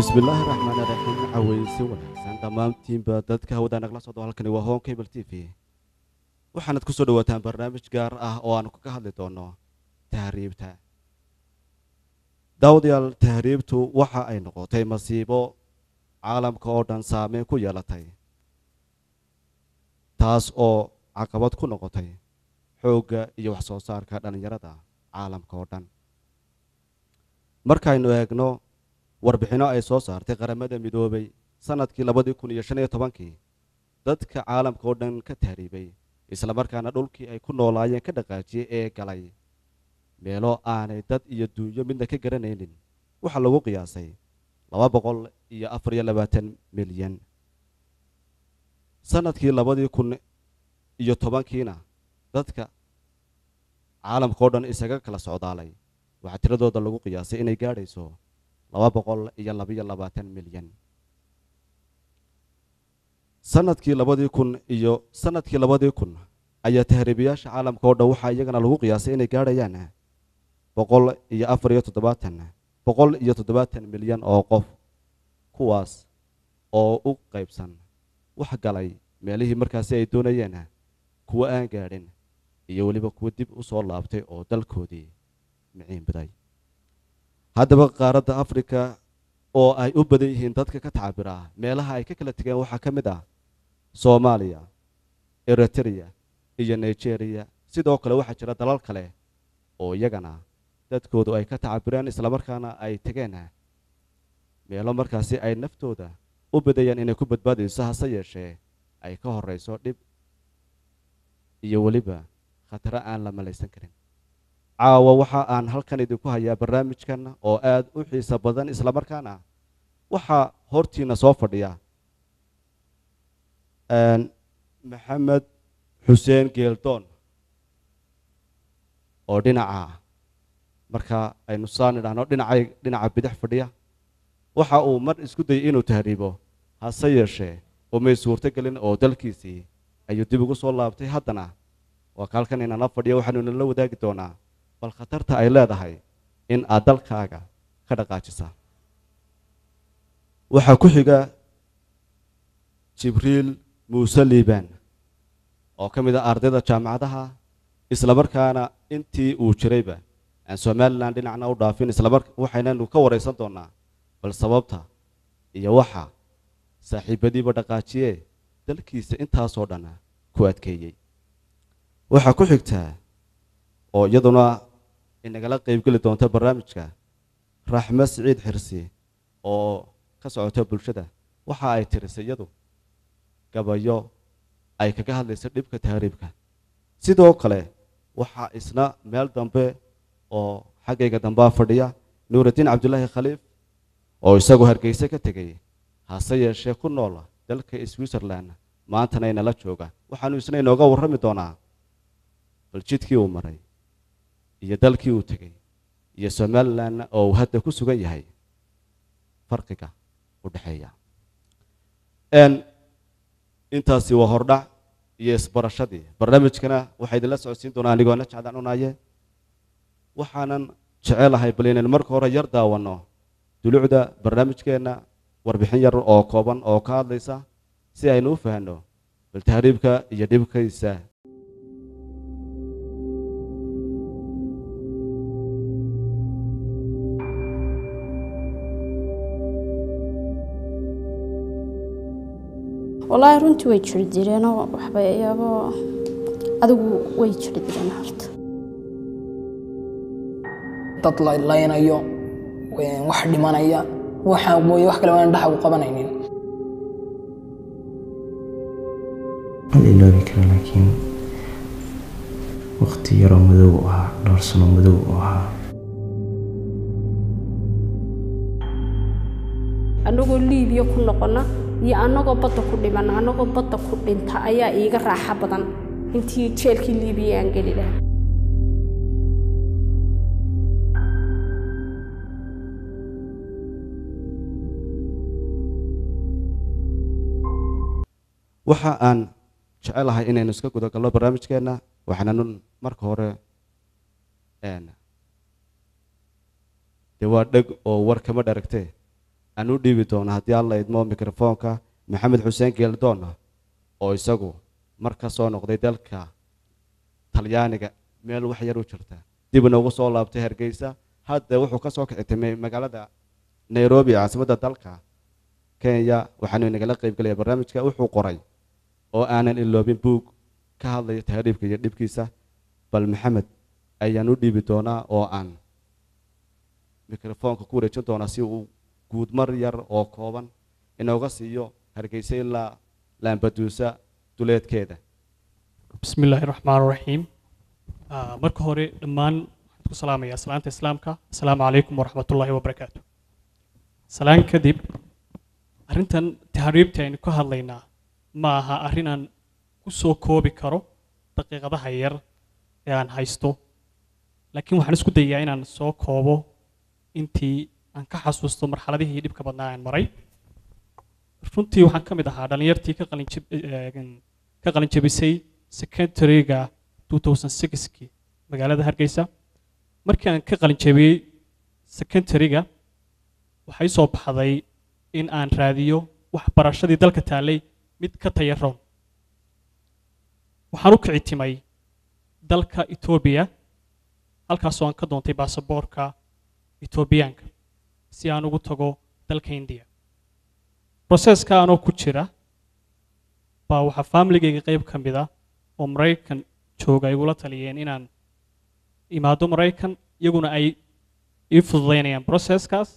بسم الله الرحمن الرحيم عويسي ونحسن تمام تيم بددك هودا نقلا صدو halkani waa Home Cable TV waxaanad ku soo dhawaataan barnaamij gaar ah oo aan ka hadli doono tahriibta dawdiyal tahriibtu waxa ay noqotay masiibo caalamka oo dhan saameyn ku yeelatay taas oo caqabad ku noqotay xoogga iyo wax soo saarka dhalinyarada caalamka oo dhan markaynu eegno warbixino ay soo saartay qaramada midoobay sanadkii 2015 dadka caalamka oo dhan ka tahriibay isla markaana dhulkii ay ku noolaayeen ka dhaqaajiyay ee galay meelo aanay dad iyo duunyo midna ka garanaynin waxa lagu qiyaasay 224 milyan sanadkii 2010 dadka caalamka oo dhan isaga kala socdaalay waxa tiradooda lagu qiyaasay inay gaadhayso 222 milyan sanadkii 2000 ayaa tahriibayaasha caalamka oo dhan waxa iyagana lagu qiyaasay inay gaadhayaan 170 milyan oo qof kuwaas oo u qaybsan wax galay meelihii markaasi ay doonayeen kuwa aan gaadhin iyo waliba kuwa dib u soo laabtay oo dalkoodii miciin baday haddaba qaaradda Afrika oo ay u badan yihiin dadka ka taabira meelaha ay ka kala tageen waxa ka mid ah Soomaaliya, Eritrea iyo Nigeria sidoo kale waxa jira dalal kale oo iyagana dadkoodu ay ka taabireen isla markaana ay tageen meelo markaasi ay naftooda u badayaan inay ku badbaadayso hase yeeshee ay ka horeyso dhib iyo waliba khatar aan la malaysan karin caawa waxa aan halkan idinku hayaa barnaamijkan oo aad u xiiso badan isla markaana waxa hortiina soo fadhiya Maxamed Xuseen Geeldoon oo dhinaca marka aynu saan idhaahno dhinaca bidix fadhiya waxa uu mar isku dayay inuu tahriibo hase yeeshee uma suurtagelin oo dalkiisii ayuu dib ugu soo laabtay haddana waa halkan inaan la fadhiyo waxaanu la wadaagi doonaa bal khatarta ay leedahay in aad dalkaaga ka dhaqaajisa waxa ku xiga Jibriil Muuse Liibaan oo kamid ah ardayda jaamacadaha isla markaana intii uu jirayba aan Soomaaliland dhinacna u dhaafin isla markaana waxaynu ka wareysan doonaa bal sababta iyo waxa saaxiibadiiba dhaqaajiyay dalkiisa intaas oo dhan ku adkeeyay waxa ku xigta oo iyaduna inagala qayb gali doonta barnaamijka Raxma Saciid Xirsi oo ka socota bulshada waxa ay tirisay iyadu gabayo ay kaga hadlayso dhibka tahriibka sidoo kale waxa isna meel dambe oo xagayga dambe fadhiya Nuuruddin Cabdullaahi Khaliif oo isagu Hargeysa ka tagay hase yeeshee ku nool dalka Switzerland maantana inala jooga waxaanu isna inooga warrami doonaa bal jidkii uu maray iyo dalkii uu tagay iyo Soomaaliland oo hadda ku sugan yahay farqiga u dhaxeeya intaasi waa hordhac iyo isbarashadii barnaamijkana waxa idin la socodsiin doonaa anigoo la jeclaan unaaye waxaanan jecelahay bal inaan marka hore yar daawano dulucda barnaamijkeena warbixin yar oo kooban oo ka hadlaysa si aynu u fahanno bal tahriibka iyo dhibkiisa والله runtii way jiri jireen oo waxba ayaabo adigu way jiri jireen horta dad la ilaynayo wax dhimanaya waxa way wax kale waan dhax u qabanaynin ilaabi kara laakiin waqti yar oo madow ah dhowr sano madow ah anagoo Liibiya ku noqona iyo anagoo badda ku dhiman anagoo badda ku dhinta ayaa iiga raaxa badan intii jeelkii Liibiya aan gali lahaa waxa aan jecelahay inaynu iska guda galno barnaamijkeena waxaanu marka hore dee waa dheg oo war kama dharagtee aan u dhiibi doona haddii alla idmo mikrofoonka maxamed xuseen geeldoon oo isagu mar ka soo noqday dalka talyaaniga meel wax yar u jirta dibna ugu soo laabtay hargeysa hadda wuxuu ka soo kicitimay magaalada nairobi caasimadda dalka kenya waxaanu inagala qaybgelaya barnaamijka wuxuu qoray oo aanan iloobin buug ka hadlaya tahriibka iyo dhibkiisa bal maxamed ayaan u dhiibi doonaa oo aan mikrofoonka ku wareejin doonaa si uu guud mar yar oo kooban inooga siiyo hargeysa ilaa laambaduusa duleedkeeda بسم الله الرحمن الرحيم marka hore dhammaan waxaan ku salaamayaa salaanta islaamka assalaamu calaykum waraxmatullaahi wabarakaatu salaan kadib arrintan tahriibta aynu ka hadlaynaa ma aha arrin aan ku soo koobi karo daqiiqadaha yar ee aan haysto laakiin waxaan isku dayaa inaan soo koobo intii aan ka xasuusto marxaladihii dhibka badnaa aan maray runtii waxaan ka mid ahaa dhalinyartii ka qalin jabisay secretary-ga 2006 magaalada Hargeysa markii aan ka qalin jabiyay secretary-ga waxay soo baxday in aan raadiyo waxbarashadii dalka taalay mid ka tayaroon waxaan u kicitimay dalka Ethiopia halkaas oo aan ka doontay baasaboorka Ethiopiaanka si aan ugu tago dalka India process-ka anoo ku jira baa waxa family-gayga qayb ka mid ah oo Mareykan jooga ay igula taliyeen inaan imaado Mareykan iyaguna ay ii fududeynayaan process-kaas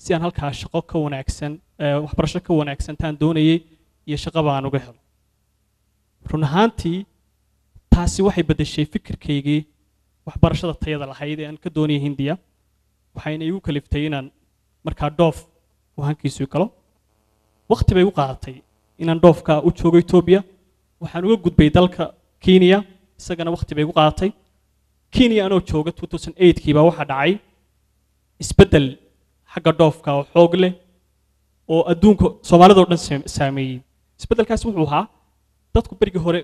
si aan halkaa shaqo ka wanaagsan waxbarasho ka wanaagsan taan doonayay iyo shaqo baan uga helo run ahaantii taasi waxay bedeshay fikirkaygii waxbarashada tayada lahayd ee aan ka doonayay Hindiya waxayna igu kaliftay inaan markaa dhoof wahankiisu galo waqti bay u qaadatay inaan dhoofka u joogo Ethiopia waxaan uga gudbay dalka Kenya isagana waqti bay u qaadatay Kenya anoo jooga 2008kii baa waxa dhacay isbedel xagga dhoofka oo xoog leh oo adduunka Soomaalida oo dhan saameeyay isbedelkaas wuxuu ahaa dadku berigi hore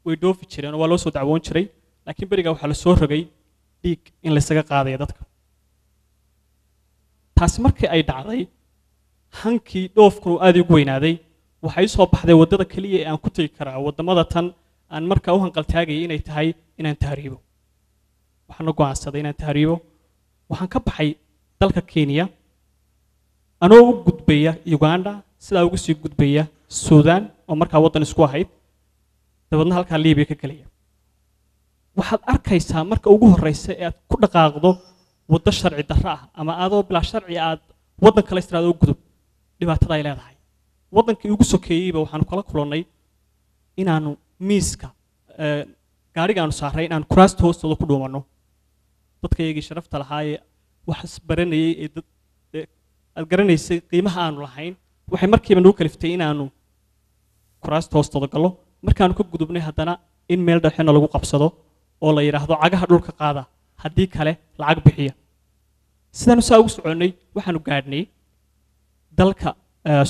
way dhoofi jireen oo waa loo soo dacwoon jiray laakiin beriga waxa la soo rogay dhiig in la isaga qaadayo dadka taasi markii ay dhacday hankii dhoofku aad ugu weynaaday waxay soo baxday wadada kaliya ee aan ku tagi karaa wadamada tan aan markaa u hanqal taagay inay tahay inaan tahriibo waxaan go'aansaday inaan tahriibo waxaan ka baxay dalka Kenya anoo u gudbaya Uganda sida ugu sii gudbaya Sudan oo markaa wadan isku ahayd dabadna halka Liibiya ka galaya waxaad arkaysaa marka ugu horeysa ee aad ku dhaqaaqdo wada sharci darro ah ama aadoo bilaa sharci aad wadan kale istiraado gudub dhibaatada ay leedahay wadankii ugu sokeeyayba waxaan kala kulannay inaanu miiska gaariga aanu saaray inaan kuraasta hoostooda ku dhuumanno dadkaygii sharafta lahaa ee wax baranayay ee aad garanaysay qiimaha aanu lahayn waxay markiiba nagu kaliftay inaanu kuraasta hoostooda gallo markaanu ka gudubnay haddana in meel dhexena lagu qabsado oo la yiraahdo cagaha dhulka qaada haddii kale lacag bixiya sidaanu saa ugu soconnay waxaanu gaadhnay dalka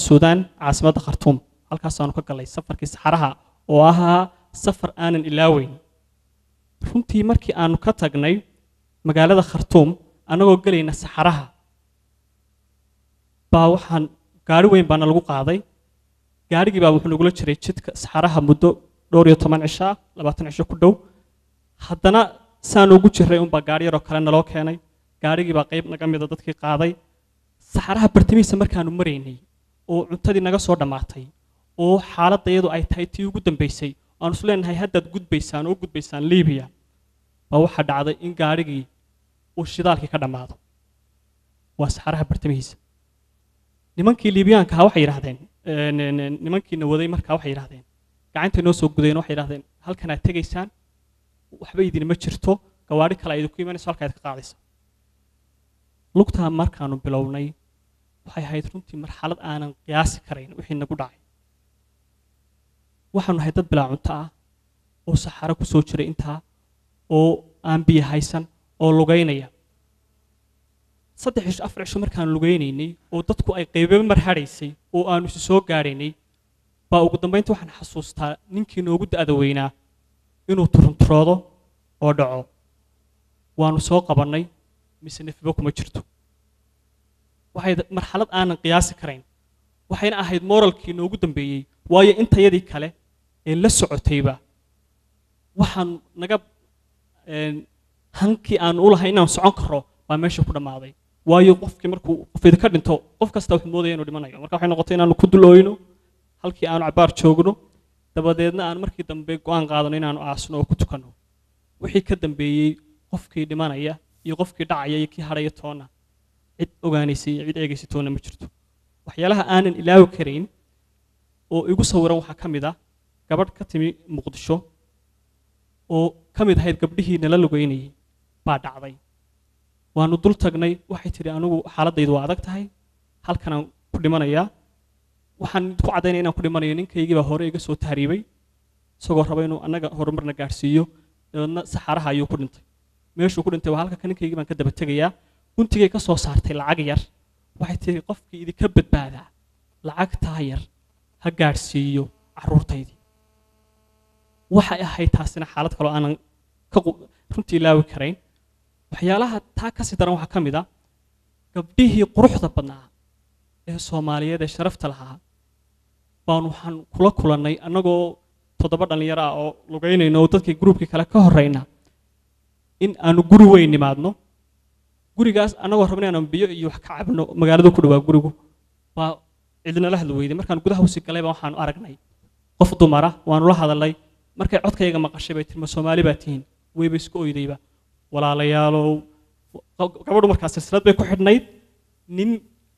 Sudan caasimadda Khartoum halkaas aanu ka galay safarkii saxaraha oo ahaa safar aanan ilaaweyn runtii markii aanu ka tagnay magaalada Khartoum anagoo galayna saxaraha baa waxaan gaari weyn baana lagu qaaday gaarigii baa wuxuu nagula jiray jidka saxaraha muddo 12 cisho 20 cisho ku dhow haddana saan ugu jiray un baa gaari yar oo kale naloo keenay gaarigii baa qayb naga mid ah dadkii qaaday saxaraha bartamihiisa markaanu maraynay oo cuntadii naga soo dhamaatay oo xaaladayadu ay tahay tii ugu dambeysay aan isku leenahay haddaad gudbaysaan oo gudbaysaan Liibiya baa waxa dhacday in gaarigii uu shidaalkii ka dhamaado waa saxaraha bartamihiisa nimankii Liibiyaanka waxay yiraahdeen nimankii nawaday markaa waxay yiraahdeen gacanta noo soo gudayeen waxay yiraahdeen halkan aad tagaysaan waxba idin ma jirto gawaari kale ay ku imanayso halka aad ka qaadayso lugta markaanu bilownay waxay ahayd runtii marxalad aanan qiyaasi karayn wixii nagu dhacay waxaanu ahayd dad bilaa cunto ah oo saxaro ku soo jiray intaa oo aan biyo haysan oo lugaynaya 3-4 cisho markaan lugaynaynay oo dadku ay qaybo marxadaysay oo aanu isu soo gaaraynay baa ugu dambeyntii waxaan xasuustaa ninkii noogu da'da weynaa inuu turunturoodo oo dhaco waanu soo qabannay mise nafba kuma jirto waxay marxalad aanan qiyaasi karayn waxayna ahayd moralkii noogu dambeeyey waayo intayadii kale ee la socotayba waxaan naga hankii aan u lahay inaan socon karo baa meesha ku dhammaaday waayo qofkii markuu qofida ka dhinto qof kasta wuxuu moodaya inuu dhimanayo marka waxay noqotay inaanu ku dulooyno halkii aanu cabaar joogno dabadeedna aan markii dambe go'aan qaadano inaanu aasno oo ku tukanno wixii ka dambeeyey qofkii dhimanaya iyo qofkii dhacaya iyo kii hadhaya toona cid ogaanaysay iyo cid eegaysay toona ma jirto waxyaalaha aanan ilaawi karayn oo igu sawiran waxaa ka mid ah gabadh ka timi muqdisho oo ka mid ahayd gabdhihii nala lugeynayay baa dhacday waanu dul tagnay waxay tidhi anigu xaaladaydu waa adag tahay halkanaan ku dhimanayaa waxaan ku caddaynaya inaan ku dhimanayo ninkaygii baa hore iga soo tahriibay isagoo raba inuu annaga horumarna gaadhsiiyo dabeedna saxaraha ayuu ku dhintay meeshuu ku dhintay waa halka ninkaygii baan ka daba tegayaa guntigay ka soo saartay lacag yar waxay tidhi qofkii idinka badbaadaa lacagtaa yar ha gaadhsiiyo carruurtaydii waxay ahayd taasina xaalad kaloo aanan runtii ilaawi karayn waxyaalaha taa ka sii daran waxaa ka mid ah gabdhihii quruxda badnaa ee soomaaliyeed ee sharafta lahaa baan waxaan kula kulannay annagoo 7 dhalinyaro ah oo lugaynayno oo dadkii gruubkii kale ka horreyna in aanu guri weyn nimaadno gurigaas annagoo rabnay inaanu biyo iyo wax ka cabno magaalada ku dhawaa gurigu baa cidina la hadli weyday markaan gudaha usii galay baa waxaanu aragnay qof dumara waanu la hadalnay markay codkayga maqashay bay tiri ma Soomaali baa tihiin wayba isku ooydayba walaalayaalow gabadhu markaas silsilad bay ku xidhnayd nin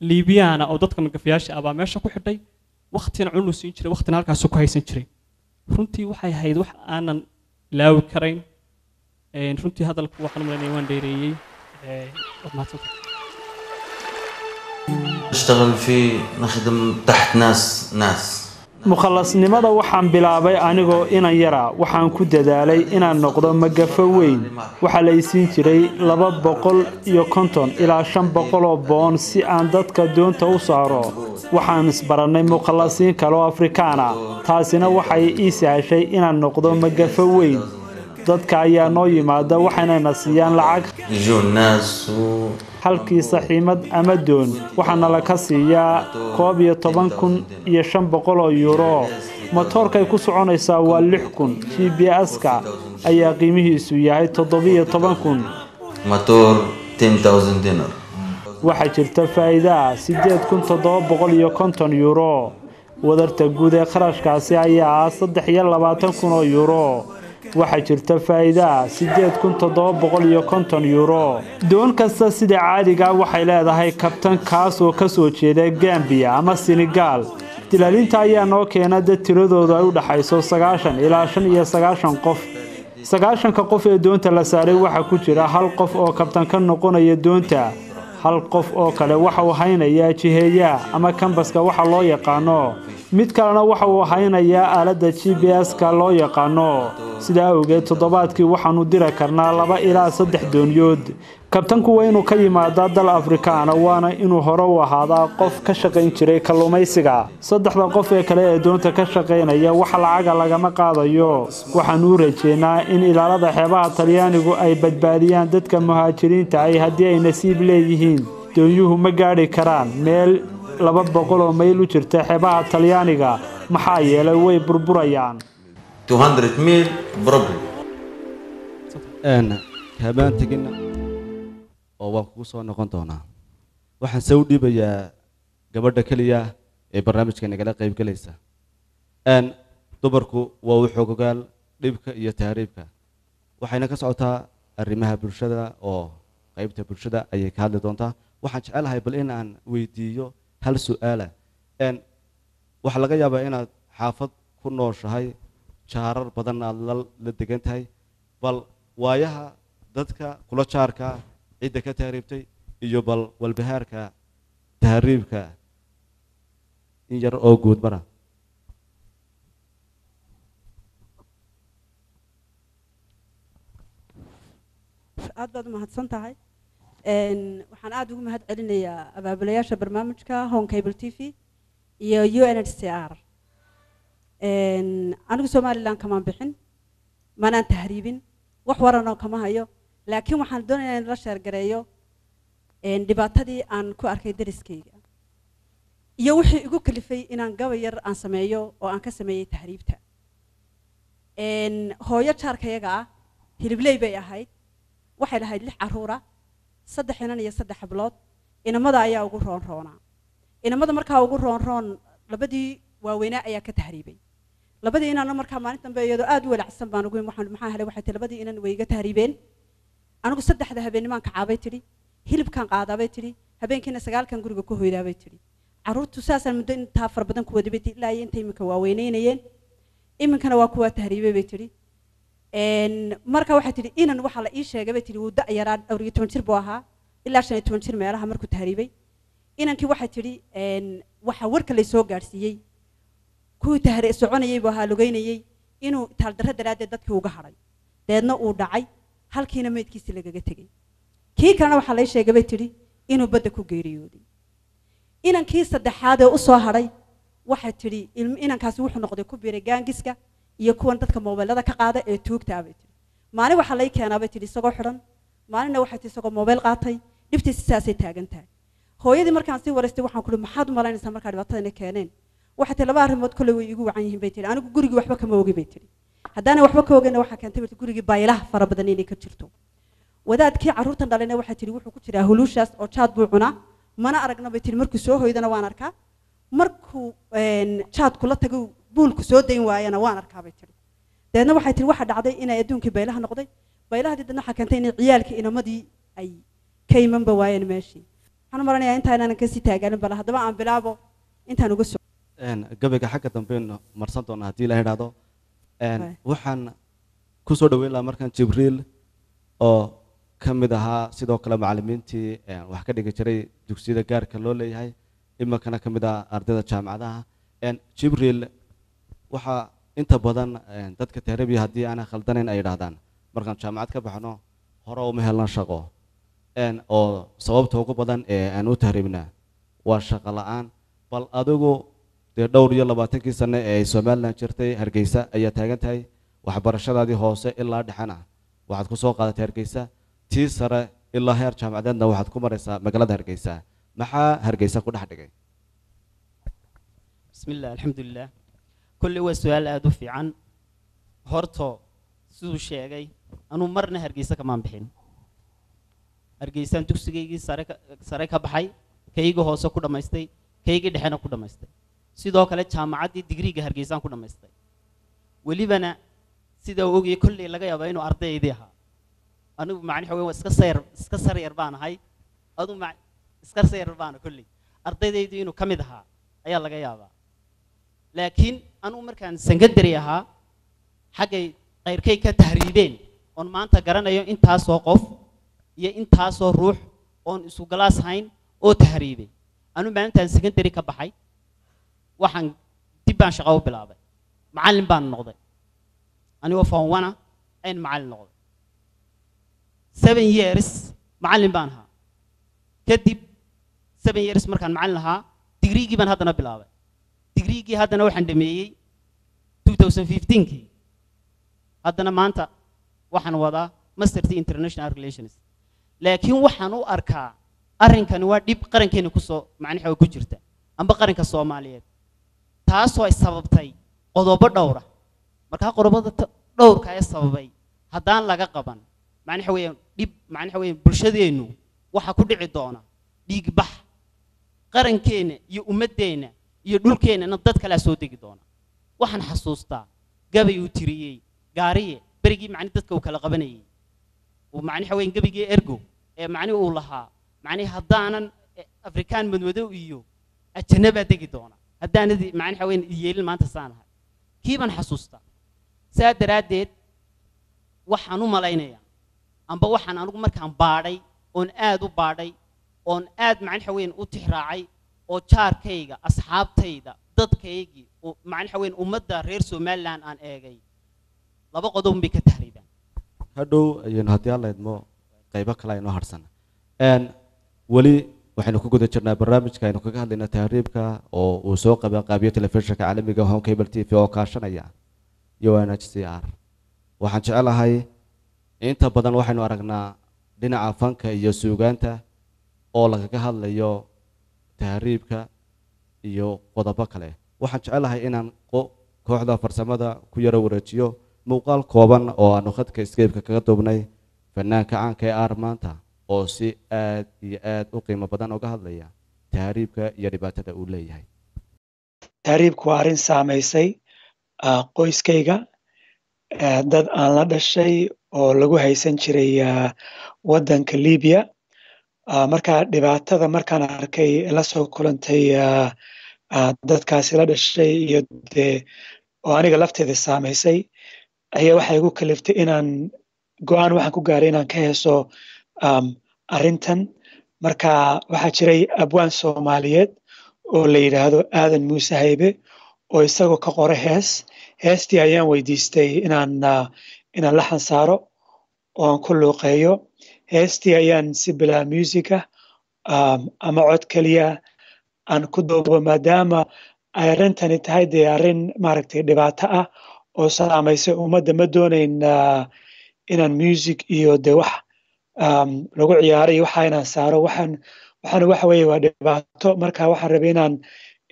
liibiyaana oo dadka magafiyaasha ah baa meesha ku xidhay waqtina cunu siin jiray waqtina halkaas ku haysan jiray runtii waxay ahayd wax aanan ilaawi karayn runtii hadalku waxaan u maleynayay waan dheereeyay اشتغل فيه نخدم تحت ناس mukhallasnimada waxaan bilaabay anigoo inan yara waxaan ku dadaalay inaan noqdo magafo weyn waxaa la isiin jiray 250 ilaa 500 oo boon si aan dadka doonta u saaro waxaan isbarannay mukhallasiin kale oo Afrikaan ah taasina waxay ii sahashay inaan noqdo magafo weyn dadka ayaa noo yimaada waxayna siiyaan lacag halkii saxiimad ama doon waxaana la ka siiyaa 11,500 euro motorkay ku soconaysaa waa 6,000 GPS-ka ayaa qiimihiisu yahay 17,000 motor 10,000 dinar waxaa jirta faa'iido 8,750 euro wadarta guud ee kharashkaasi ayaa 23,000 euro waxaa jirta faa'iido 8,750 euro doon kasta sida caadiga waxay leedahay kabtan kaas oo ka soo jeeda Gambia ama Senegal dilaalinta ayaa noo keena dad tiradoodu ay u dhaxayso 90 ilaa 95 qof 90 qof ee doonta la saaray waxa ku jira hal qof oo kabtan ka noqonaya doonta hal qof oo kale waxa uu haynayaa jiheeya ama kambaska waxa loo yaqaano mid kalena waxa uu haynayaa aaladda GPS-ka loo yaqaano sida awgeed toddobaadkii waxaanu diri karnaa 2 ilaa 3 doonyood kabtanku waa inuu ka yimaadaa dal Afrikaan waana inuu hore u ahaadaa qof ka shaqayn jiray kalluumaysiga saddexda qof ee kale ee doonta ka shaqaynaya waxa lacaga lagama qaadayo waxaan u rajeynaa in ilaalada xeebaha Talyaanigu ay badbaadiyaan dadka muhaajiriinta ay haddii ay nasiib leeyihiin doonyuhu ma gaari karaan meel 200 mayl u jirta xeebaha Talyaaniga maxaa yeelay way burburayaan 200 mil problem habaan tegina oo waan kugu soo noqon doonaa waxaan soo dhibayaa gabadha kaliya ee barnaamijka nagala qayb galaysa dumarku waa u xogogaal dhibka iyo taariibka waxayna ka socotaa arrimaha bulshada oo qaybta bulshada ayay ka hadli doontaa waxaan jecelahay bal in aan weydiiyo hal su'aala waxa laga yaabaa inaad xaafad ku nooshahay jaarar badan aad la degan tahay bal waayaha dadka kula jaarka cidda ka taariibtay iyo bal walbahaarka taariibka in yar oo guud mara aad baad mahadsan tahay waxaan aad ugu mahad celinayaa abaabulayaasha barnaamijka Home Cable TV iyo UNHCR anigu Somaliland kama bixin manaan tahriibin wax waran oo kama hayo laakiin waxaan doonayaa in la sheer gareeyo dhibaatadii aan ku arkay dariskayga iyo wixii igu kalifay inaan gabay yar aan sameeyo oo aan ka sameeyey tahriibta hooyo jaarkayaga ah hilibley bay ahayd waxay lahayd 6 caruura 3 inan iyo 3 hablood inamada ayaa ugu roonroonaa inamada markaa ugu roonroon labadii waaweynaa ayaa ka tahriibay labadii inanna markaa maalin dambe iyadoo aad u walacsan baan ugu maxaa helay waxay tahay labadii inan way iga tahriibeen anigu 3 habeennimaan ka caabay tiri hilibkan qaadaabay tiri habeenkiina 9 guriga ku hoydaabay tiri caruurtu saasaan muddo intaa far badan ku wadabay ilaa inta iminka waa weynaynayeen iminkana waa kuwa tahriibay bay tiri marka waxay tiri inan waxa la ii sheegay bay tiri uu da yaraa 10 jir buu ahaa ilaa 15 jir meelaha markuu tahriibay inankii waxay tiri waxa warka la soo gaarsiiyay ku tahriib soconayay buu ahaa lugeynayay inuu taal darro daraadeed dadkii uga haray deedna uu dhacay halkiina meedkiisa lagaga tagay kii kalena waxa la ii sheegay bay tiri inuu badda ku geeriyooday inankii saddexaad ee u soo haray waxay tiri inankaasi wuxuu noqday ku biiray gaangiska iyo kuwan dadka mobilada ka qaada ee tuugta bay tiri maalin waxa la ii keenaa bay tiri isagoo xiran maalinna waxay tiri isagoo mobil qaatay dhibtiisa saasay taagan tahay hooyadii markaan sii wareystay waxaan ku ri maxaad u malaynaysaa markaa dhibaatadana keeneen waxay tiri 2 arrimood kale way igu wacan yihiin bay tiri anigu gurigii waxba kama ogi bay tiri haddaana waxba ka ogayna waxa keentay gurigii baylaha fara badan inay ka jirto wadaadkii caruurtan dhalayna waxay tiri wuxuu ku jiraa huluushaas oo jaad buu cunaa mana aragna bay tiri markuu soo hoydana waan arkaa markuu jaadku la tago buulku soo dayn waayana waan arkaa bay tiri deedna waxay tiri waxa dhacday inay adduunkii baylaha noqday baylahadii dadna waxa keentay inay ciyaalkii inamadii ay ka imanba waayeen meeshii waxaan maranayaa intaanaan ka sii taagaanin bal haddaba aan bilaabo intaan uga soo gabayga xagga dambe marsan doona haddii la yidhaahdo waxaan ku soo dhaweyn lahaa markan jibriil oo ka mid ahaa sidoo kale macallimiintii wax ka dhigi jiray dugsiyada gaarka loo leeyahay iminkana ka mid ah ardayda jaamacadaha jibriil waxaa inta badan dadka tahriibiya haddii aanay khaldanayn ay yidhaahdaan markaan jaamacad ka baxno hore uma helna shaqo oo sababta ugu badan ee aan u tahriibnaa waa shaqo la'aan bal adigu dee dhowr iyo 20 sano ee ay Soomaaliland jirtay Hargeysa ayaa taagan tahay waxbarashadaadii hoose ilaa dhexana waxaad ku soo qaadatay Hargeysa tii sare ilaa heer jaamacadeedna waxaad ku maraysaa magaalada Hargeysa maxaa Hargeysa ku dhex dhigay bismillaah alxamdulillaah kulli waa su'aal aad u fiican horto siduu sheegay anuu marna Hargeysa kama bixin Hargeysaan dugsigeygii sare ka baxay kayga hoose ku dhamaystay kayga dhexena ku dhamaystay sidoo kale jaamacaddii digriga Hargeysaan ku dhamaystay walibana sida uu ogyahay kulli laga yaabo inuu ardaydii ahaa anigu macnaheedu waa iska sareer baan ahay adu ma iska sareer baan kulli ardaydaydu inuu kamid ahaa ayaa laga yaabaa laakiin anigu markaan secondary ahaa xagay qayrkay ka tahriibeen on maanta garanayo intaas oo qof iyo intaas oo ruux on isu galaas hayn oo tahriibay anigu maalintaan secondary ka baxay waxaan dib baan shaqo u bilaabay macallin baan noqday anigoo form 1 aan macallin noqday 7 years macallin baan ahaa kadib 7 years markaan macallin ahaa digriigii baan haddana bilaabay digriigii haddana waxaan dhameeyey 2015kii haddana maanta waxaan wadaa master in international relations laakiin waxaan u arkaa arrinkani waa dhib qarankeena ku soo macnaheedu ku jirta amba qaranka Soomaaliyeed taasoo ay sababtay qodobo dhowr ah marka qodobada dhowrka ay sababay haddaan laga qaban macnaheedu dhib macnaheedu bulshadeenu waxa ku dhici doona dhiig bax qarankeena iyo ummadeena iyo dhulkeena dad kala soo degi doona waxaan xasuustaa gabay uu tiriyay gaariye berigii macnaheedu dadka uu kala qabanayay uu macnaheedu gabigii ergo ee macnaheedu uu lahaa macnaheedu haddaanan afrikaan madmadow iyo ajnaba degi doona haddaanadii macnaheedu yeelin maanta saanahay kiiban xasuusta saa daraadeed waxaan u malaynayaa amba waxaan anigu markaan baadhay oon aad u baadhay oon aad macnaheedu u tixraacay oo jaarkayga asxaabtayda dadkaygii oo macnaheedu ummadda reer Soomaaliland aan eegay laba qodob bay ka tahriibaan hadhow ayaan haddii alla idmo qaybo kale aynu harsan wali waxaynu ku guda jirnaa barnaamijka aynu kaga hadlaynaa tahriibka oo uu soo qabanqaabiyo telefishinka caalamiga Home Cable TV oo kaashanaya UNHCR waxaan jecelahay inta badan waxaynu aragnaa dhinaca fanka iyo suugaanta oo lagaga hadlayo tahriibka iyo qodobo kale waxaan jecelahay inaan kooxda farsamada ku yara wareejiyo muuqaal kooban oo aanu khadka Skype-ka kaga duubnay fanaanka caanka ee maanta oo si aad iyo aad u qiimo badan uga hadlaya tahriibka iyo dhibaatada uu leeyahay. tahriibku waa arrin saameysay qoyskayga dad aan la dhashay oo lagu haysan jiray waddanka Liibiya marka dhibaatada markaan arkay la soo kulantay dadkaasi la dhashay iyo oo aniga lafteeda saameysay ayaa waxay igu kaliftay inaan go'aan waxaan ku gaaray inaan ka heeso arrintan marka waxaa jiray abwaan Soomaaliyeed oo la yiraahdo Aadan Muuse Haybe oo isagoo ka qoray heestii ayaan weydiistay inaan laxan saaro oo aan ku luuqeeyo heestii ayaan si bilaa musica ama cod kaliya aan ku duubo maadaama ay arrintani tahay dee arrin maaragtay dhibaato ah oo saameysay ummadda ma doonayn inaan music iyo dee wax lagu ciyaaro iyo waxa inaan saaro waxaan waxa weeye waa dhibaato marka waxaan rabay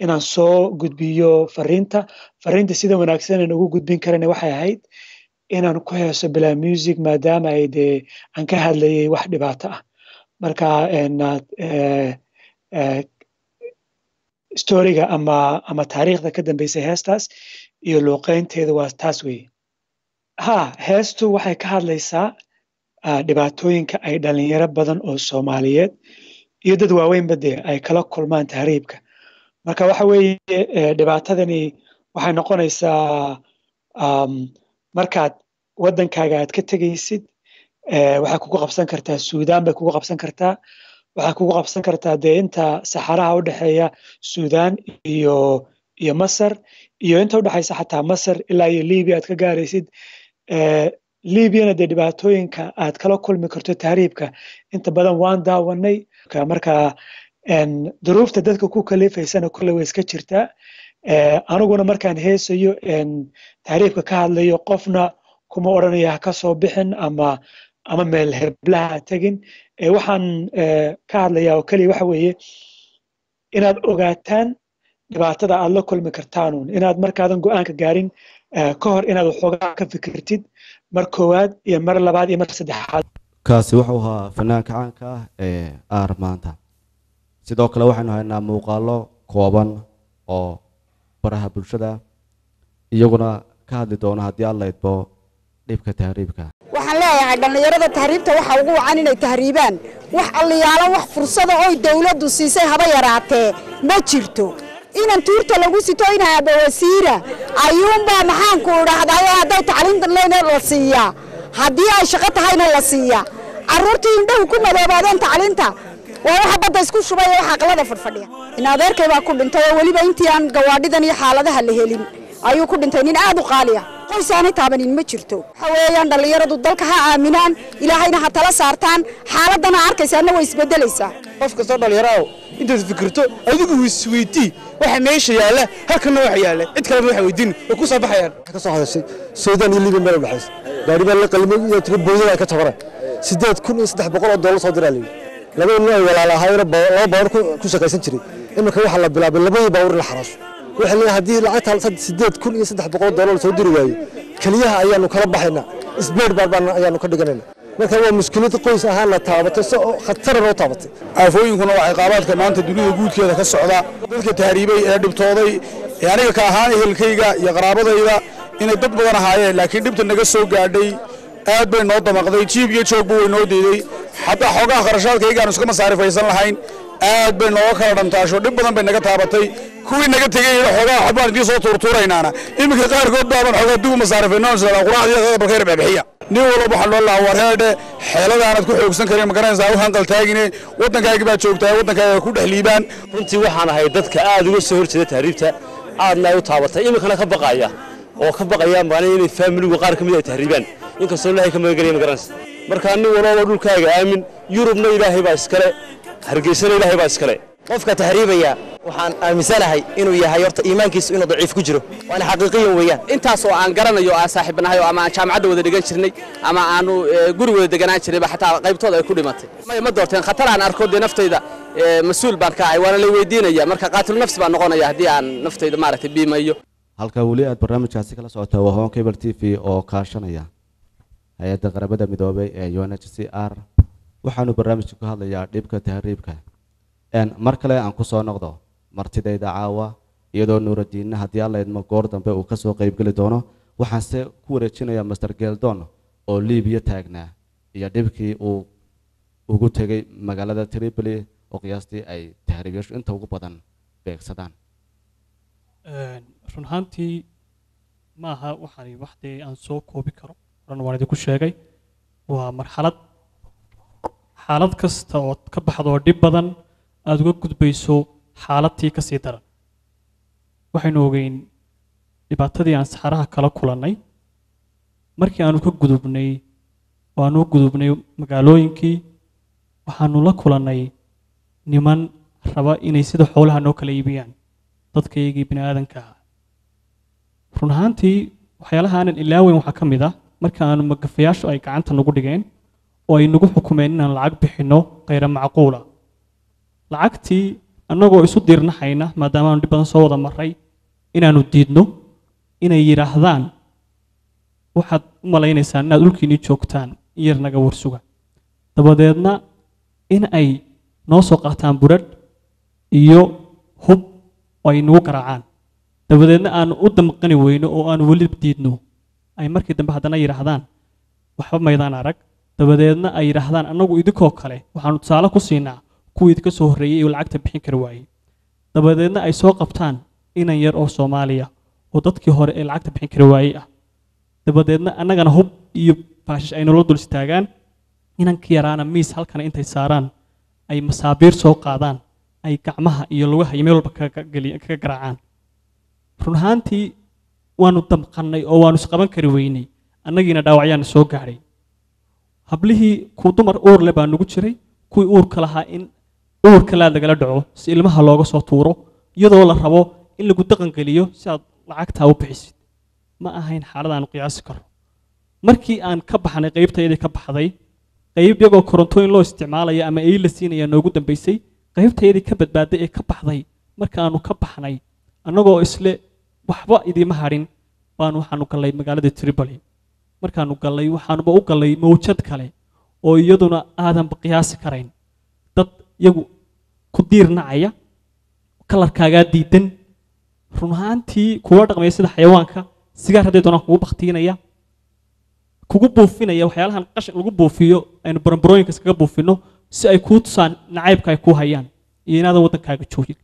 inaan soo gudbiyo fariinta sida wanaagsan aan ugu gudbin karana waxay ahayd inaan ku heeso bilaa music maadaama ay dee aan ka hadlayay wax dhibaato ah marka storyga ama taariikhda ka dambeysay heestaas iyo luuqeynteeda waa taas weeye heestu waxay ka hadlaysaa dhibaatooyinka ay dhalinyaro badan oo Soomaaliyeed iyo dad waaweynba dee ay kala kulmaan tahriibka marka waxa weeye dhibaatadani waxay noqonaysaa markaad waddankaaga aad ka tegaysid waxay kugu qabsan kartaa Suudaan bay kugu qabsan kartaa waxay kugu qabsan kartaa dee inta saxaraha u dhexeeya Suudaan iyo Masar iyo inta u dhexeysa xataa Masar ilaa iyo Liibiya aad ka gaaraysid Liibiyana dee dhibaatooyinka aad kala kulmi karto tahriibka inta badan waan daawanay marka duruufta dadka ku kalifaysana kulle way iska jirtaa aniguna markaan heesayo tahriibka ka hadlayo qofna kuma odhanaya ka soo bixin ama meel heblaha tegin waxaan ka hadlayaa oo kaliya waxa weeye inaad ogaataan dhibaatada aad la kulmi kartaanuun inaad markaadan go'aanka gaarin ka hor inaad waxoogaa ka fikirtid mar koowaad iyo mar labaad iyo mar saddexaad kaasi wuxuu ahaa fanaanka caanka ah maanta sidoo kale waxaanu haynaa muuqaalo kooban oo baraha bulshada iyaguna ka hadli doona haddii alla idbo dhibka tahriibka waxaan leeyahay dhalinyarada tahriibta waxa ugu wacan inay tahriibaan wax alliyaalo wax fursado oo dawladdu siisay haba yaraatee ma jirto inaan tuurta lagu sito inaa aba wasiira ayuunbaa maxaan ku idhaahdaa hadday tacliinta leena la siiyaa haddii ay shaqo tahayna la siiyaa carruurtii indhahu ku madoobaadeen tacliinta waa waxa badda isku shubay waxa aqlada fadhiya in adeerkay baa ku dhintay oo waliba intii aan gawaadhidan iyo xaaladaha la helin ayuu ku dhintay nin aad u qaali ah qoys aan taabanin ma jirto waxa weeyaan dhalinyaradu dalka ha aaminaan ilaahayna ha tala saartaan xaaladana arkaysaana way isbedelaysaa qof kasta dhalinyaro intaad fikirto adigu isweydii waxa meesha yaala halkana waxa yaala cid kale waxa weydiin oo ku soo baxayaan ka soo hadashay Suudaan iyo Liibiya meel u dhaxaysa gaari baa la qalmay iyo tiro booyada ka tabaran $8,300 soo diray laba nin ay walaalahaayna laba baawar ku shaqaysan jiray iminka waxa la bilaabay labadii baawar la xaraasho waxa la hadii lacagta $8,300 soo diri waayo kaliyaha ayaanu kala baxaynaa isbeer barbaan ayaanu ka dhiganayna marka waa mushkilad qoys ahaan la taabatay soo khatar oo taabatay aafooyinkuna waxay qaabadka maanta dunida guudkeeda ka socda dadka tahriibay ee dhibtooday aniga ka ahaan ehelkayga iyo qaraabadayda inay dad badan ahaayeen laakiin dhibta naga soo gaadhay aad bay noo damaqday jiib iyo joogba way noo deeday xataa xogaha kharashaadkayga aan iska masaarifaysan lahayn aad bay nooga kala dhantaasho dhib badan bay naga taabatay kuwii naga tegay xogaha xabaan idii soo tuurtuuraynaana iminka qaarkood baaban xogaa dib u masaarifayno isla quraacdiya balkayr baabixiya nin walba waxa loo lahaa wareedhe xeeladaanad ku xoogsan karin ma garanaysaa u hanqal taagine waddankaaga baa joogtaa waddankaaga ku dhex liibaan runtii waxaan ahay dadka aad uga soo horjeeda tahriibta aadna ay u taabatay iminkana ka baqaya oo ka baqaya maalin inay faamiligu qaar ka mid ay tahriibaan inkastoo ilaahay ka magangelaya ma garanaysa marka nin walba dhulkaaga aamin yurubna ilaahay baa iskale hargeysana ilaahay baa iskale qofka tahriibaya waxaan aaminsanahay inuu yahay horta iimaankiisu inuu daciif ku jiro waana xaqiiqiyan weeyaan intaas oo aan garanayo aan saaxiibnahay oo ama aan jaamacadda wada dhigan jirnay ama aanu guri wada deganaan jirnayba xataa qaybtooda ay ku dhimatay ma doorteen khatar aan arko dee naftayda mas-uul baan ka ahay waana la weydiinaya marka qaatil nafsi baan noqonaya haddii aan naftayda maaragtay biimayo halka weli aad barnaamijkaasi kala socotaa waa Home Cable TV oo kaashanaya hay-adda qaramada midoobay ee UNHCR waxaanu barnaamijka ku hadlayaa dhibka tahriibka mar kale aan ku soo noqdo martidayda caawa iyadoo Nuuraddiin haddii alla idmo goor dambe uu ka soo qayb gali doono waxaan se ku wareejinayaa Mr. Geldon oo Liibiya taagnaa iyo dhibkii uu ugu tegay magaalada Tripoli oo qiyaastii ay tahriibayaashu inta ugu badan beegsadaan run ahaantii maaha waxaan waxdee aan soo koobi karo horan waan idinku sheegay waa marxalad xaalad kasta oo ka baxdo dhib badan aad uga gudbayso xaaladtii ka sii daran waxaynu ogeyn dhibaatadii aan saxaraha kala kulannay markii aanu ka gudubnay oo aanu gudubnay magaalooyinkii waxaanu la kulannay niman raba inay sida xoolaha noo kala iibiyaan dadkaygii bini aadanka ah run ahaantii waxyaalaha aanan ilaaweyn waxaa ka mid ah marka aanu magafayaashu ay gacanta nagu dhigeen oo ay nagu xukumeen inaan lacag bixinno qayra macquula lacagtii annagoo isu diirnaxayna maadaama aanu dhib badan soo wada marray inaanu diidno inay yidhaahdaan waxaad u malaynaysaan inaad dhulkiinii joogtaan in yar naga warsuga dabadeedna in ay noo soo qaataan budhadh iyo hub oo ay nagu garaacaan dabadeedna aanu u damqani weyno oo aanu weli diidno ay markii dambe haddana yidhaahdaan waxba maydaan arag dabadeedna ay yidhaahdaan annagu idinkoo kale waxaanu tusaale ku siinaa kuwii idinka soo horreeyey oo lacagta bixin kari waayey dabadeedna ay soo qabtaan inan yar oo Soomaaliya oo dadkii hore ee lacagta bixin kari waayey ah dabadeedna annagana hub iyo baashish ay nolol dul istaagaan inankii yaraana miis halkana intay saaraan ay masaabiir soo qaadaan ay gacmaha iyo lugaha iyo meel walba kaga garaacaan run ahaantii waanu damqannay oo waanu isqaban kari weynay annagiina dhaawacyaana soo gaadhay hablihii ku dumar uur leh baa nagu jiray kuwii uurka lahaa in uurka laad lagala dhaco si ilmaha looga soo tuuro iyadoo la rabo in lagu dhaqan geliyo si aad lacagtaa u bixisid ma ahayn xaalad aanu qiyaasi karno markii aan ka baxnay qaybtayadii ka baxday qayb iyagoo korontooyin loo isticmaalaya ama ay la siinaya noogu dambaysay qaybtayadii ka badbaaday ee ka baxday markaanu ka baxnay annagoo isle waxba idiima hadhin baanu waxaanu gallay magaalada Tripoli markaanu gallay waxaanuba u gallay mawjad kale oo iyaduna aadanba qiyaasi karayn dad iyagu ku diirnacaya kalarkaagaa diidan run ahaantii kuwa dhaqmaya sida xayawaanka sigaar hadday doonaan kugu baktiinaya kugu buufinaya waxyaalahan qashin lagu buufiyo aynu baranbarooyinka iskaga buufino si ay kuu tusaan nacaybka ay kuu hayaan iyo inaadan waddankaaga joogin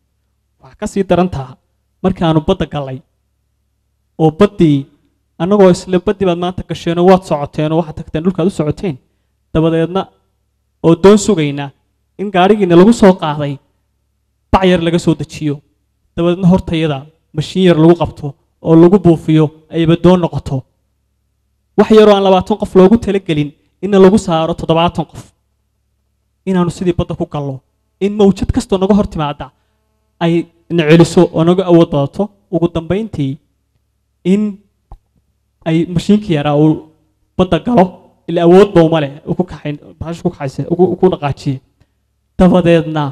waxaa ka sii daran taha markaanu badda gallay oo baddii annagoo isla baddii baad maanta gasheen oo waad socoteen oo waxaad tagteen dhulkaad u socoteen dabadeedna oo doon sugaynaa in gaadhigiina lagu soo qaaday bac yar laga soo dejiyo dabadeedna hortayada mashiin yar lagu qabto oo lagu buufiyo ayba doon noqoto wax yaroo aan 20 qof loogu talagelin in lagu saaro 70 qof inaanu sidii badda ku gallo in mawjad kastoo naga hor timaada ay naceliso oo naga awood badato ugu dambeyntii in ay mashiinkii yaraa uu badda galo ila awood baa uma leh ku kaxayn baash ku kaxayse ku dhaqaajiye dabadeedna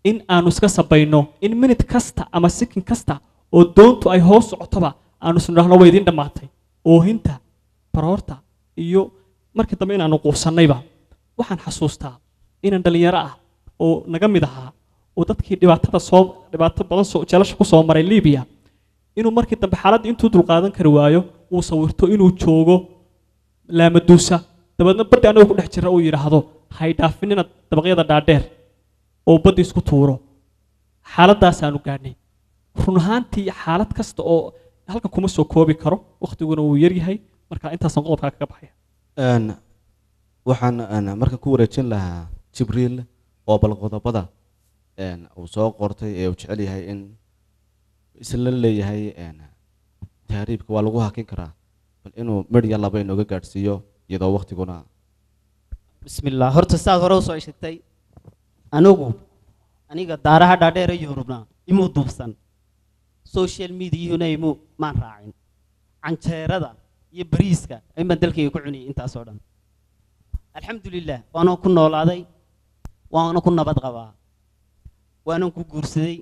in aanu iska sabayno in minute kasta ama second kasta oo doontu ay hoos socotoba aanu sunnaahno way idin dhamaatay oo hinta baroorta iyo markii dambe inaanu quusanayba waxaan xasuustaa inaan dhalinyaro ah oo naga mid ahaa oo dadkii dhibaato badan soo jeelasha ku soo maray Liibiya inuu markii dambe xaaladda intuu dul qaadan kari waayo uu sawirto inuu joogo Laamaduusa dabadeedna badda anagu ku dhex jira uu yiraahdo hay dhaafinina dabaqyada dhaadheer oo badda isku tuuro xaaladaas aanu gaadhnay run ahaantii xaalad kasta oo halka kuma soo koobi karo waqtiguna uu yar yahay marka intaasan qodobka kaga baxaya waxaan marka ku wareejin lahaa Jibriil oo bal qodobada uu soo qortay ee uu jecel yahay in isla leeyahay taariibka waa lagu hakin karaa bal inuu midya laba inooga gaadhsiiyo iyadoo waqtiguna bismillah horta saad hore u soo sheegtay anigu aniga daaraha dhaadheer ee Yurubna imuu duubsan social media imuu maan raacin canjeerada iyo bariiska ayma dalkayga ku cuniyay intaas oo dhan alxamdulillah waana ku noolaaday waana ku nabad qabaa waana ku guursaday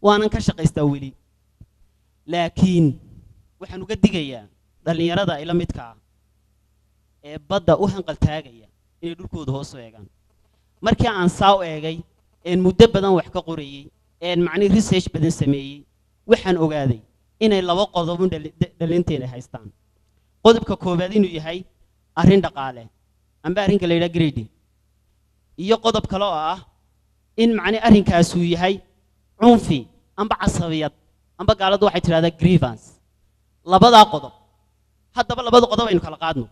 waana ka shaqaystaa weli laakiin waxaan uga digayaa dhalinyarada ila midka ah ee badda u hanqal taagaya inay dhulkooda hoos u eegaan markii aan saaw eegay een muddo badan wax ka qorayay een macni research badan sameeyay waxaan ogaaday inay laba qodob dhalinteena haystaan qodobka koobaad inuu yahay arrin dhaqaale amba arrinka la yiraahdo grading iyo qodob kale oo ah in macni arrinkaas uu yahay cunfi amba casabiyad amba gaaladu waxay tiraahdaa grievance labada qodob haddaba labada qodob aynu kala qaadno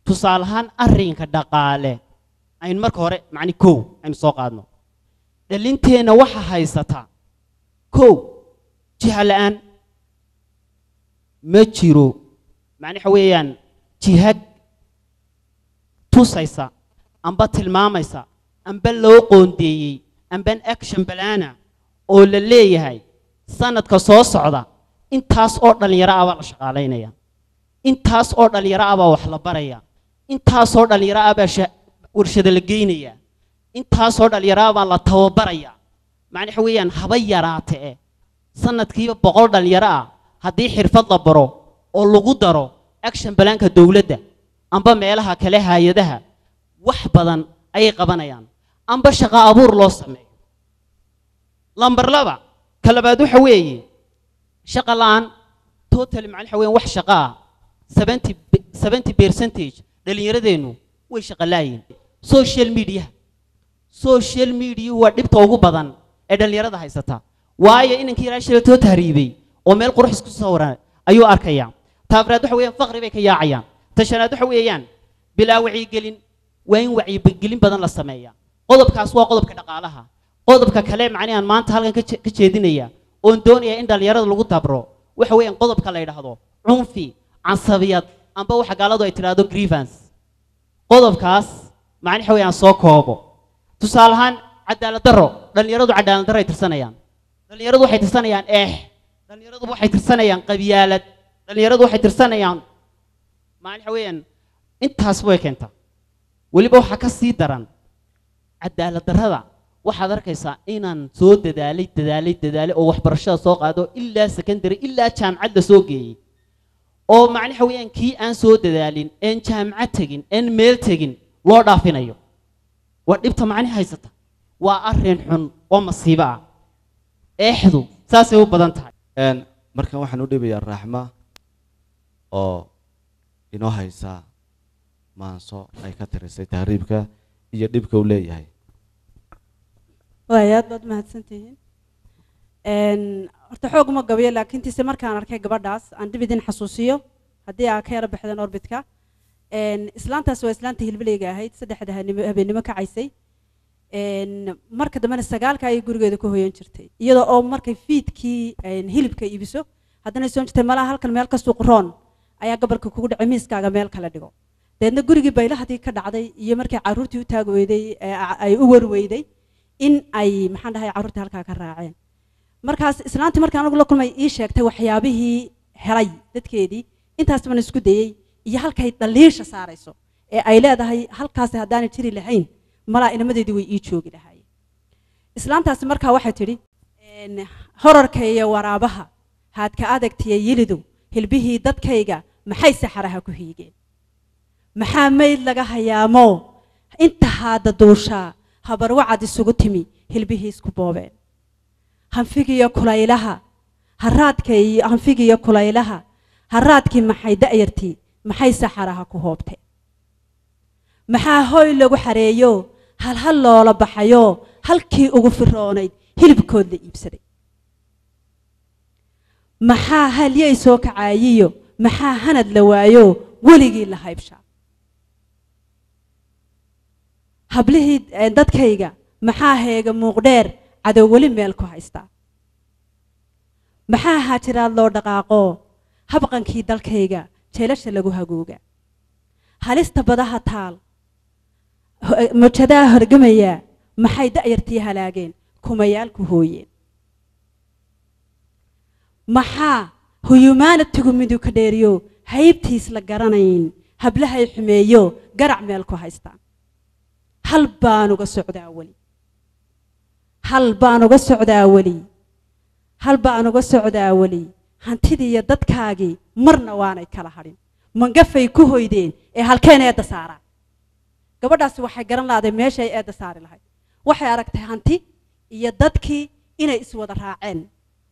tusaale ahaan arrinka dhaqaale aynu marka hore macni kow aynu soo qaadno dhalinteena waxa haysata kow jiha la'aan ma jiro macni waxa weeyaan jihad tusaysa amba tilmaamaysa amba loo qoondeeyey amba action balana oo la leeyahay sanadka soo socda intaas oo dhalinyaro ah la shaqaaleynaya intaas oo dhalinyaro ah wax la baraya intaas oo dhalinyaro ah warshada la geynaya intaas oo dhalinyaro ah la tababaraya macni waxa weeyaan haba yaraatee sanadkiiba 100 dhalinyaro ah haddii xirfad la baro oo lagu daro action balanka dawladda amba meelaha kale hay'adaha wax badan ay qabanayaan amba shaqo abuur loo sameeyo lambar 2 kalabaad waxa weeye shaqo la'aan total macni waxa weeyaan wax shaqo ah 70% dhalinyaradeennu way shaqo la'ayiin social media waa dhibta ugu badan ee dhalinyarada haysata waayo inankii raashida too tahriibay oo meel qurux isku sawran ayuu arkaya taafraad waxa weeyaan faqri bay ka yaacayaan tashanaad waxa weeyaan bilaa wacyi gelin waa in wacyi gelin badan la sameeyaa qodobkaas waa qodobka dhaqaalaha qodobka kale macni aan maanta halkan ka jeedinaya oo doonaya in dhalinyarada lagu tabro waxa weeyaan qodobka la yiraahdo cunfi casabiyad amba waxa gaaladu ay tiraahdo grievance qodobkaas macni waxa weeyaan soo koobo tusaale ahaan cadaalad darro dhalinyaradu cadaalad darro ay tirsanayaan dhalinyaradu waxay tirsanayaan dhalinyaradu waxay tirsanayaan qabyaalad dhalinyaradu waxay tirsanayaan macni waxa weeyaan intaas way keentaa waliba waxa ka sii daran cadaalad darrada waxaad arkaysaa inaan soo dadaalay oo waxbarashada soo qaado ilaa secondary ilaa jaamacad la soo geeyay oo macni waxa weeyaan kii aan soo dadaalin aan jaamacad tagin aan meel tagin loo dhaafinayo waa dhibta macni haysata waa arrin xun oo masiibo ah eexdu saasay u badan tahay markan waxaan u dhibayaa raxma oo inoo haysa maanso ay ka tirisay tahriibka iyo dhibka uu leeyahay waayaad baad mahadsantihiin horta xoog ma gabayo laakiin tiise markaan arkay gabadhaas aan dib idin xasuusiyo haddii aa ka yara baxdeen orbitka islaantaas waa islaanta hilbileyga ahayd 3 habeenimo kacaysay marka dambena 9 ay gurigeeda ku hoyan jirtay iyadoo oo markay fiidkii hilibka iibiso haddana soo jirtay malaha halkan meel ka suuq roon ayaa gabarka kugu dhacay miiskaaga meel kala dhigo deedna gurigii baylahadii ka dhacday iyo markay caruurtii u taag weyday ay u warweyday in ay maxaan dhahay caruurtii halkaa ka raaceen markaas islaantii markaan anigu la kulmay ii sheegtay waxyaabihii helay dadkeedii intaas baan isku dayay iyo halkay dhaliisha saarayso ee ay leedahay halkaas haddaan jiri lahayn malaa inamadeedii way ii joogi lahaayeen islaantaasi markaa waxay tidhi horarka iyo waraabaha haadka adagtiya yilidu hilbihii dadkayga maxay saxaraha ku hiigeen maxaa mayd laga hayaamo inta haada duushaa habar wacad isugu timi hilbihii isku boobeen hanfigiyo kulaylaha hanfigiyo kulaylaha haraadkii maxay da'yartii maxay saxaraha ku hoobteen maxaa hoy lagu xareeyo hal loola baxayo halkii ugu firoonayd hilibkood la iibsaday maxaa halyay soo kacaayiyo maxaa hanad la waayo weligii la haybshaa hablihii dadkayga maxaa heega muuqdheer cadow weli meel ku haystaa maxaa haajiraad loo dhaqaaqo habqankii dalkayga jeelasha lagu hagooga halista badaha taal mujadaha horgamaya maxay da'yartii halaageen kumayaalku hooyeen maxaa huyumaanatigu miduu ka dheeriyo haybtiis la garanayn hablahay xumeeyo garac meel ku haystaan hal baan uga socdaa weli hal baan uga socdaa weli hal baan uga socdaa weli hantidii iyo dadkaagii marna waanay kala hadhin mangafay ku hoydeen ee halkeen eedda saaraan gabadhaasi waxay garan lahaday meeshay eedda saari lahayd waxay aragtay hanti iyo dadkii inay iswada raaceen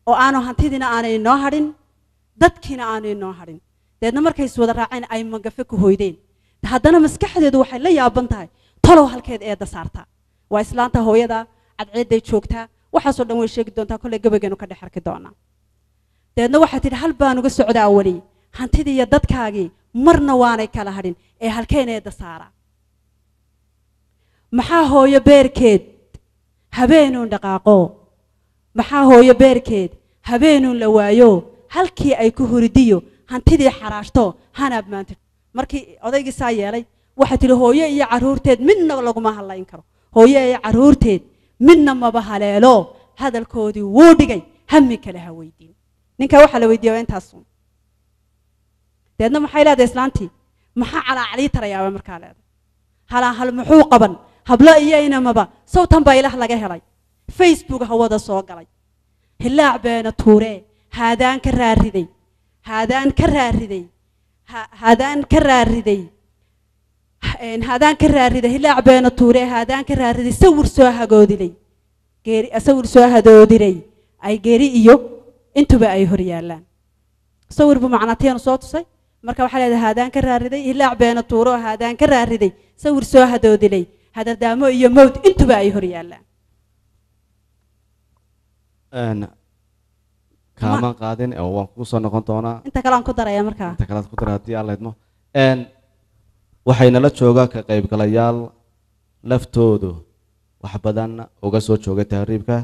oo aanu hantidiina aanay noo hadhin dadkiina aanay noo hadhin deedna markay iswada raaceen ay mangafe ku hoydeen haddana maskaxdeedu waxay la yaaban tahay talow halkeed eedda saartaa waa islaanta hooyada cadceedday joogtaa waxaasoo dhan way sheegi doontaa kolley gabageenu ka dhex arki doonaa deedna waxay tidhi hal baan uga socdaa weli hantidii iyo dadkaagii marna waanay kala hadhin ee halkeen eedda saaraa maxaa hooyo beerkeed habeenuun dhaqaaqo maxaa hooyo beerkeed habeenuun la waayo halkii ay ku huridiyo hantidii xaraashto hanaab maanta markii odaygii saa yeelay waxay tidhi hooyo iyo carruurteed midna laguma hadlayn karo hooyo iyo carruurteed midna maba haleelo hadalkoodii wuu dhigay hami kale ha weydiin ninkaa waxaa la weydiiya waa intaas deedna maxay leedahay islaantii maxaa calaacalii tarayaaba markaa leedahay hal muxuu qaban hablo iyo inamaba sawtan baa ilaah laga helay facebook hawada soo galay hilaac beena tuure haadaan ka raariday haadaan ka raariday haadaan ka raariday haadaan ka raariday hilaac beena tuure haadaan ka raariday sawir soo hagoodilay geeri sawir soo hadoodilay ay geeri iyo intuba ay hor yaalaan sawir buu macnaatiyana soo tusay marka waxaa leedahay haadaan ka raariday hilaac beena tuuro haadaan ka raariday sawir soo hadoodilay hadardaamo iyo mawd intuba ay hor yaalaan kaamaan qaadin oo waan kugu soo noqon doonaa inta kale aan ku daraya markaa inta kale aad ku dara haddii aan leedmo waxayna la joogaa ka qaybgalayaal laftoodu wax badan uga soo jooga tahriibka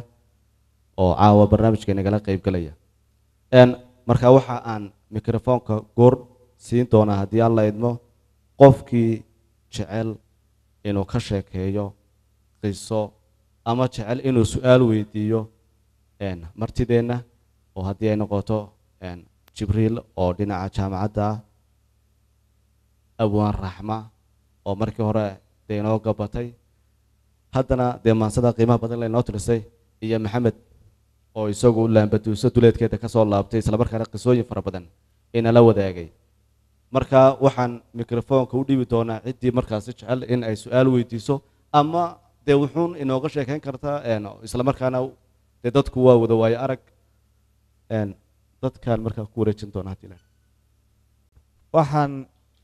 oo caawa barnaamijka nagala qaybgalaya marka waxa aan mikrofoonka goor siin doonaa haddii aan la idmo qofkii jecel inuu ka sheekeeyo qiso ama jecel inuu su-aal weydiiyo martideenna oo haddii ay noqoto jibriil oo dhinaca jaamacadda abwaan raxma oo markii hore dee inoo gabatay haddana dee maansada qiimaha badan laynoo tirisay iyo maxamed oo isagu laambaduuso duleedkeeda ka soo laabtay islamarkaana qisooyin fara badan inala wadaagay marka waxaan mikrofoonka u dhiibi doonaa ciddii markaasi jecel in ay su-aal weydiiso ama dee wuxuun inooga sheekayn kartaa islamarkaana dee dadku waa wada waayo arag dadkaan markaa ku wareejin doonaa haddii la waxaan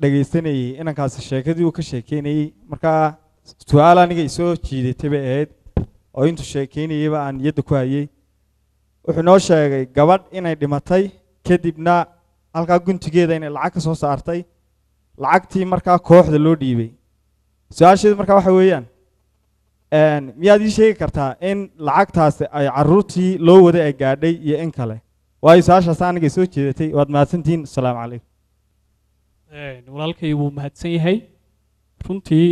dhagaysanayay inankaasi sheekadii uu ka sheekeynayey markaa su-aal aniga isoo jiidatay bay ahayd oo intuu sheekeynayeyba aan yadda ku hayay wuxuu noo sheegay gabadh inay dhimatay kadibna halkaa guntigeeda inay lacag ka soo saartay lacagtii markaa kooxda loo dhiibay su-aasheedu markaa waxa weeyaan miyaad ii sheegi kartaa in lacagtaasi ay carruurtii loo waday ay gaadhay iyo in kale waayo su-aashaas aniga soo jeedatay waad mahadsantihiin asalaamu calaykum walaalkay wuu mahadsan yahay runtii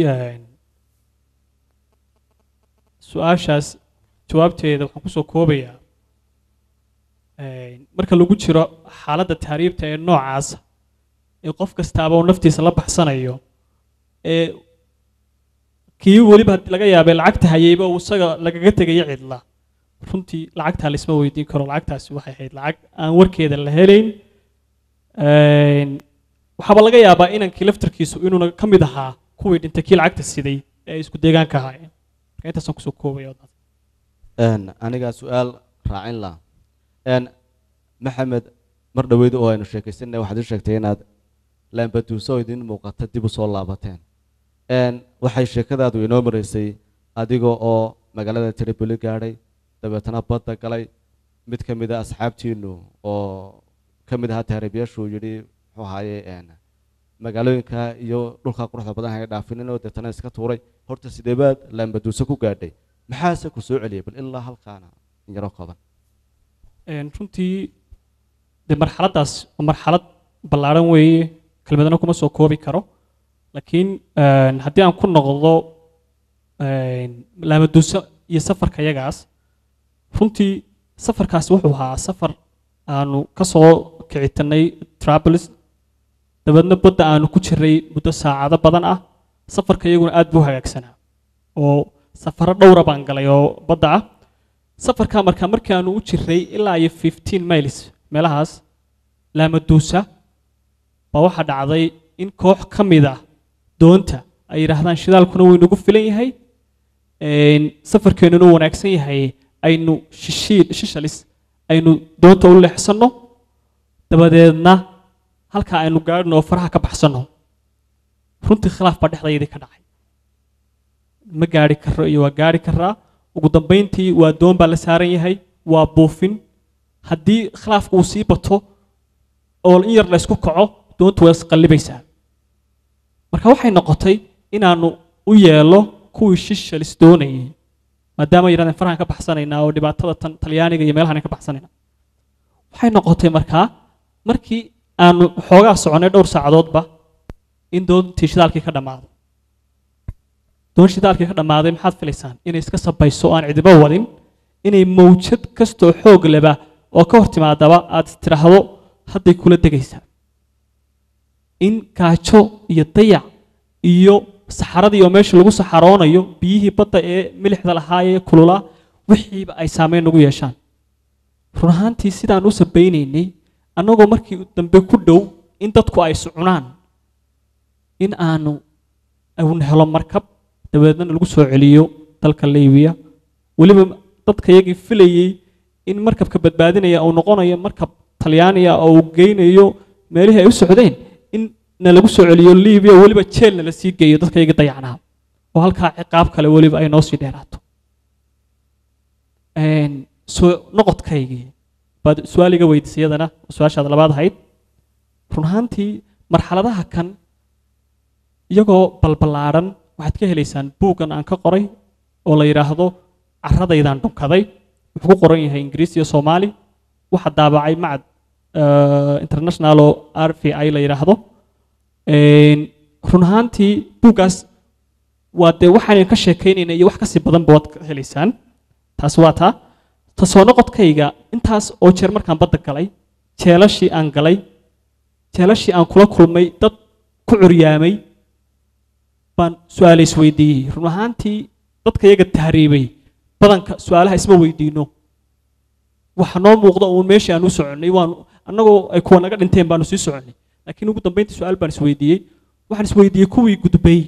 su-aashaas jawaabteeda waxaan kusoo koobayaa marka lagu jiro xaaladda tahriibta ee noocaasa ee qof kastaaba uu naftiisa la baxsanayo ee kii weliba laga yaabay lacagta hayayba uu isaga lagaga tegayo cidla runtii lacagtaa laisma weydiin karo lacagtaasi waxay ahayd lacag aan warkeeda la helayn waxaaba laga yaabaa inankii laftarkiisu inuuna ka mid ahaa kuwii dhintay kii lacagta siday ee ay isku deegaanka ahaayeen marka intaasaan kusoo koobaya anigaa su-aal raacin laha maxamed mar dhaweyda oo aynu sheekaysanay waxaad ii sheegtay inaad laambaduuso oo idin muuqata dib u soo laabateen waxay sheekadaadu inoo maraysay adiga oo magaalada tripoli gaadhay dabeetana badda galay mid ka mid a asxaabtiinu oo ka mid ahaa tahriibyaashu yidhi muxuu ahaaye magaalooyinka iyo dhulka quruxda badan haga dhaafinin oo deetana iska tuuray horta sidee baad laambaduuso ku gaadhay maxaase ku soo celiyay bal ilaa halkaana in yaroo kooban runtii dee marxaladdaas waa marxalad ballaaran weeye kelmadana kuma soo koobi karo laakiin haddii aan ku noqdo laamaduusa iyo safarka yagaas runtii safarkaasi wuxuu ahaa safar aanu ka soo kicitanay Trablus dabeedna badda aanu ku jiray muddo saacado badan ah safarka iyaguna aad buu hagaagsanaa oo safaro dhowr baan galay oo badda ah safarka markii aanu u jiray ilaa 15 miles meelahaas laamaduusa baa waxa dhacday in koox ka mid ah doonta ay yiraahdaan shidaalkuna way nagu filan yahay safarkeennuna wanaagsan yahay aynu shishalis aynu doonta u leexsano dabadeedna halka aynu gaadhno oo faraha ka baxsano runtii khilaaf baa dhexdeedii ka dhacay ma gaari karo iyo waa gaari karaa ugu dambeyntii waa doon baa la saaran yahay waa buufin haddii khilaafku uu sii bato oo in yar la isku kaco doontu way isqallibaysaa marka waxay noqotay inaanu u yeelo kuwii shishalis doonayay maadaama yiraahdeen farahan ka baxsanaynaa oo dhibaatada tan Talyaaniga iyo meelahan ka baxsanaynaa waxay noqotay markii aanu xoogaa soconay dhowr saacadoodba in doontii shidaalkii ka dhamaaday doon shidaalkii ka dhamaaday maxaad filaysaan inay iska sabayso aan cidiba wadin inay mawjad kastoo xoog leba oo ka hortimaadaba aad tiraahdo hadday kula degaysaa in kaajo iyo dayac iyo saxaradii oo meesha lagu saxaroonayo biyihii badda ee milixda lahaa ee kulula wixiiba ay saameyn ugu yeeshaan run ahaantii sidaan u sabaynaynay annagoo markii dambe ku dhow in dadku ay sucunaan in aanu helo markab dabeedna lagu soo celiyo dalka Liibiya waliba dadka iyagii filayay in markabka badbaadinaya uu noqonayo markab Talyaaniga oo uu geynayo meelihii ay u socdeen in lagu soo celiyo Liibiya waliba jeelna la sii geeyo dadka iyaga dayacnaa oo halkaa ciqaab kale waliba ay noo sii dheeraato soo noqodkaygii baad su'aaliga weydiisayadana su'aashaada labaad ahayd run ahaantii marxaladaha kan iyagoo balbalaaran waxaad ka helaysaan buuggan aan ka qoray oo la yiraahdo carradaydaan dhunkaday wuxuu ku qoran yahay Ingiriisi iyo Soomaali waxa daabacay macad international oo RFI la yiraahdo run ahaantii buuggaas waa dee waxaan ka sheekaynaynaa iyo wax ka sii badan baad ka helaysaan taas waa ta soo noqodkayga intaas oo jeer markaan badda galay jeelashii aan galay jeelashii aan kula kulmay dad ku curyaamay baan su'aalo isweydiiyey run ahaantii dadka iyaga tahriibay badanka su'aalaha isma weydiino waxa noo muuqda uun meeshii aan u soconay waan annagoo ay kuwa naga dhinteen baanu sii soconay laakiin ugu dambeyntii su'aal baan isweydiiyey waxaan isweydiiyey kuwii gudbay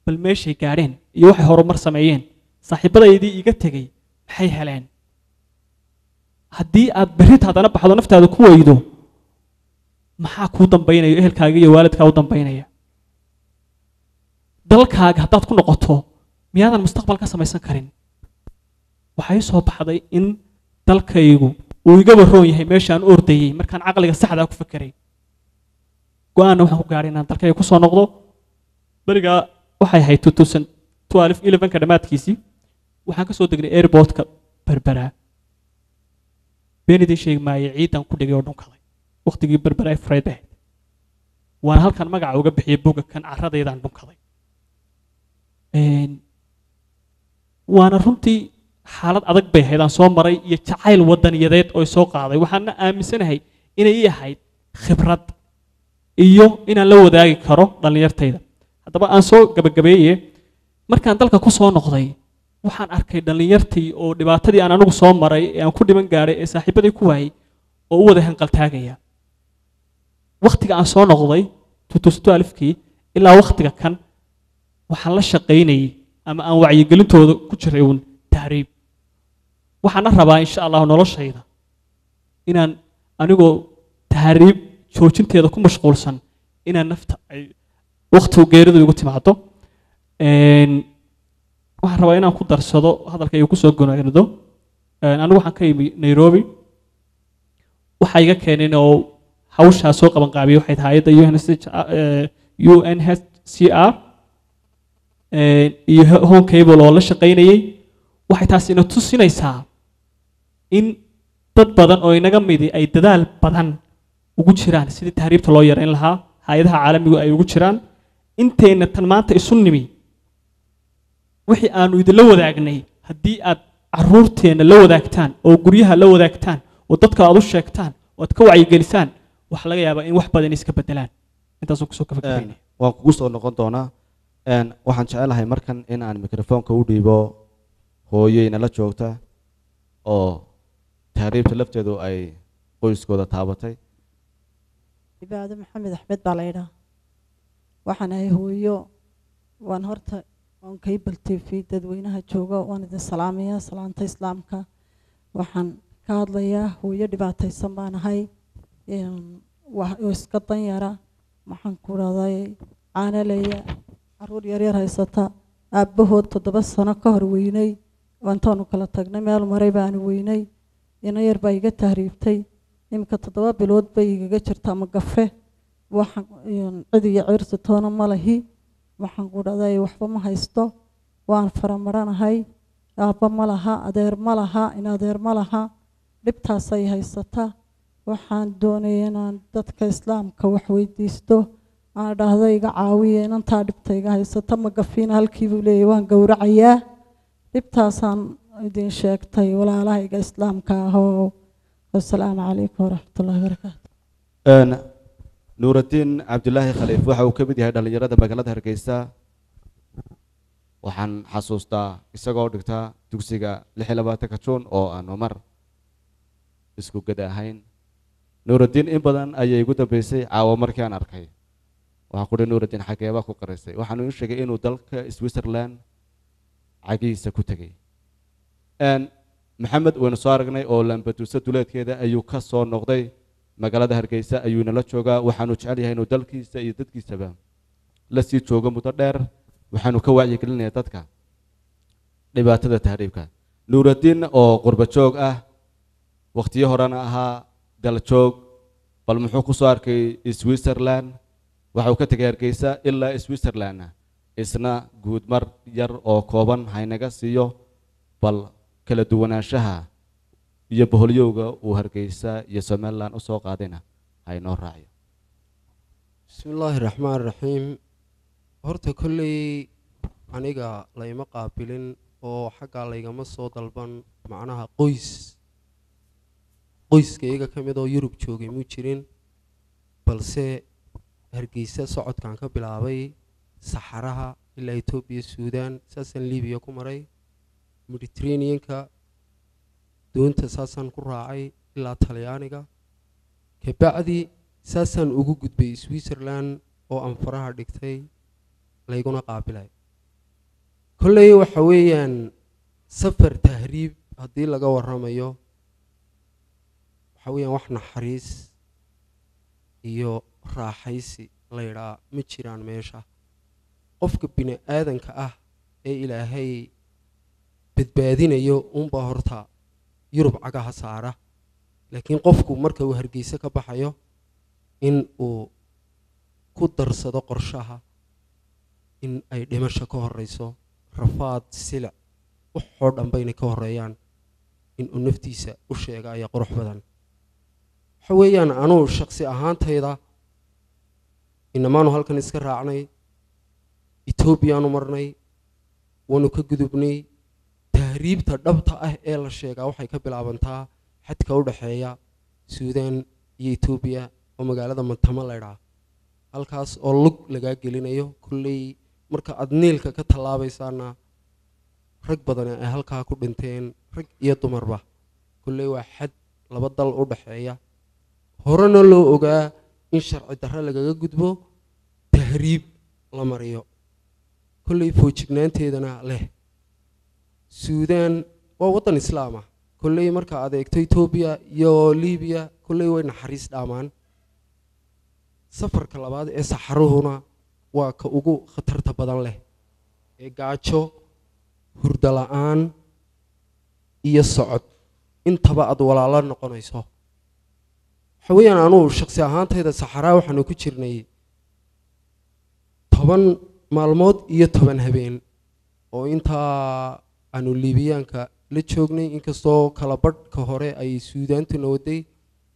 bal meeshay gaadheen iyo waxay horumar sameeyeen saaxiibadaydii iga tegay maxay heleen haddii aad berrita haddana baxdo naftaada ku weydo maxaa kuu dambaynaya ehelkaaga iyo waalidkaa u dambaynaya dalkaaga haddaad ku noqoto miyaadan mustaqbal ka samaysan karin waxay soo baxday in dalkaygu uu iga waroon yahay meeshaan ordayay markaan caqliga saxda ku fakeray go'aanna waxaan ku gaadhay inaan dalkayga ku soo noqdo berigaa waxay ahayd 2011 ka dhammaadkiisii waxaan ka soo degnay airportka Berbera beenidii sheeg maayay ciidan ku dhigay oo dhunkaday waqtigii Berbera ay furay bahay waan halkan magaca uga bixiyay buugga kan carradaydaan dhunkaday waana runtii xaalad adag bay ahayd aan soo maray iyo jacayl wadaniyadeed oo soo qaaday waxaana aaminsanahay inay ii ahayd khibrad iyo inaan la wadaagi karo dhalinyartayda haddaba aan soo gabagabeeyay markaan dalka ku soo noqday waxaan arkay dhalinyartii oo dhibaatadii aan anigu soo maray ee aan ku dhiman gaaray ee saaxiibadii ku waayay oo u wada hanqaltaagaya waqtiga aan soo noqday 2012kii ilaa waqtiga kan waxaan la shaqaynayay ama aan wacyigelintooda ku jiray uun tahriib waxaan rabaa insha Allah noloshayda inaan anigoo tahriib joojinteeda ku mashquulsan inaan nafta ay waqtigu geeridu igu timaado waxaan rabaa inaan ku darsado hadalkayga ku soo gonaado anigu waxaan ka yimi Nairobi waxa iga keeneen oo hawsha soo qaban qaabiyay waxay tahay hay'adda UNHCR iyo home cable oo la shaqaynayay waxay taasi ina tusinaysaa in dad badan oo inaga midi ay dadaal badan ugu jiraan sidii tahriibta loo yareyn lahaa hay'adaha caalamiga ay ugu jiraan inteena tan maanta isu nimi wixii aanu idinla wadaagnay haddii aad carruurteenna la wadaagtaan oo guryaha la wadaagtaan oo dadka aad u sheegtaan oo aad ka wacyigelisaan waxa laga yaabaa in wax badan iska bedelaan intaasoo kusoo gabagabaynay waan kugu soo noqon doonaa waxaan jecelahay markan in aan mikrofoonka u dhiibo hooyeyna la joogta oo tahriibta lafteedu ay qoyskooda taabatay cibaado maxamed axmed baa la yidhaa waxaan ahay hooyo waan horta on cable tv dadweynaha jooga waan idin salaamayaa salaanta islaamka waxaan ka hadlayaa hooyo dhibaataysan baan ahay oo iska danyara maxaan ku dhahday caanaleya caruur yaryar haysata aabbahood 7 sano ka hor weynay intaanu kala tagnay meel maray baanu weynay ina yar baa iga tahriibtay imika 7 bilood bay igaga jirtaa magafe waxaan cid iyo ciirsi toona ma lahi waxaan ku dhahday waxba ma haysto waan faramaranahay aabba ma laha adeer ma laha in adeer ma laha dhibtaasay haysata waxaan doonayaa inaan dadka islaamka wax weydiisto aan dhahdo iga caawiya inantaa dhibtayga haysata magafiina halkii buu leeyahay waan gowracayaa dhibtaasaan idin sheegtay walaalahayga islaamka ahoo assalaamu calaykum waraxmatullaahi wabarakaatu nuuraddiin cabdilaahi khaliif waxa uu ka mid yahay dhallinyarada magaalada hargeysa waxaan xasuustaa isagoo dhigta dugsiga 26 juun oo aanu mar isku gada ahayn nuuraddiin in badan ayay igu dambeysay caawa markii aan arkay waxaan ku dhi nuuraddiin xageebaa ku qaraysay waxaanu ii sheegay inuu dalka Switzerland cagihiisa ku tegay maxamed waynu soo aragnay oo lambaduusa duleedkeeda ayuu ka soo noqday magaalada hargeysa ayuu nala joogaa waxaanu jecel yahay inuu dalkiisa iyo dadkiisaba la sii joogo muddo dheer waxaanu ka wacyigelinayaa dadka dhibaatada tahriibka nuuraddiin oo qurba joog ah waqtiyo horena ahaa daljoog bal muxuu ku soo arkay Switzerland waxa uu ka tegay hargeysa ilaa Switzerland isna guud mar yar oo kooban haynaga siiyo bal kala duwanaanshaha iyo boholyowga uu hargeysa iyo Somaliland u soo qaadayna haynoo raaciyo bismillaahi raxmaani raxiim horta kolley aniga layma qaabilin oo xaggaa laygama soo dalban macnaha qoyskayga ka mid oo Yurub joogay muu jirin balse hargeysa socodkan ka bilaabay saxaraha ilaa Itoobiya Suudaan saasaan Liibiya ku maray Mediterranean-ka doonta saasaan ku raacay ilaa Talyaaniga kabacdi saasaan ugu gudbay Switzerland oo aan faraha dhigtay layguna qaabilay kolley waxa weeyaan safar tahriib haddii laga warramayo waxa weeyaan wax naxariis iyo raaxaysi la yidhaa ma jiraan meesha qofka bini aadanka ah ee ilaahay badbaadinayo unbaa horta Yurub cagaha saara laakiin qofku marka uu hargeysa ka baxayo in uu ku darsado qorshaha in ay dhimasho ka horeyso rafaad silic waxoo dhan bayna ka horeeyaan in uu naftiisa u sheega ayaa qurux badan waxa weeyaan anuu shakhsi ahaantayda inamaanu halkan iska raacnay Itoobiyaanu marnay waanu ka gudubnay tahriibta dhabta ah ee la sheegaa waxay ka bilaabantaa xadka u dhaxeeya Suudaan iyo Itoobiya oo magaalada Mantama la yiraahdo halkaas oo lug laga gelinayo kulley marka aad niilka ka talaabaysaana rag badan ay halkaa ku dhinteen rag iyo dumarba kulley waa xad laba dal u dhaxeeya horena loo ogaa in sharci darro lagaga gudbo tahriib la mariyo kulley foojignaanteedana leh Suudaan waa wadan islaam ah kulley marka aad eegto Itoobiya iyo Liibiya kulley way naxariis dhaamaan safarka labaad ee saxaruhuna waa ka ugu khatarta badan leh ee gaajo hurdo la'aan iyo socod intaba aad walaalo noqonayso waxa weeyaan anuu shakhsi ahaantayda saxaraa waxaanu ku jirnay 10 maalmood iyo 10 habeen oo intaa aanu Liibiyaanka la joognay inkastoo kala badhka hore ay Suudaantu nawaday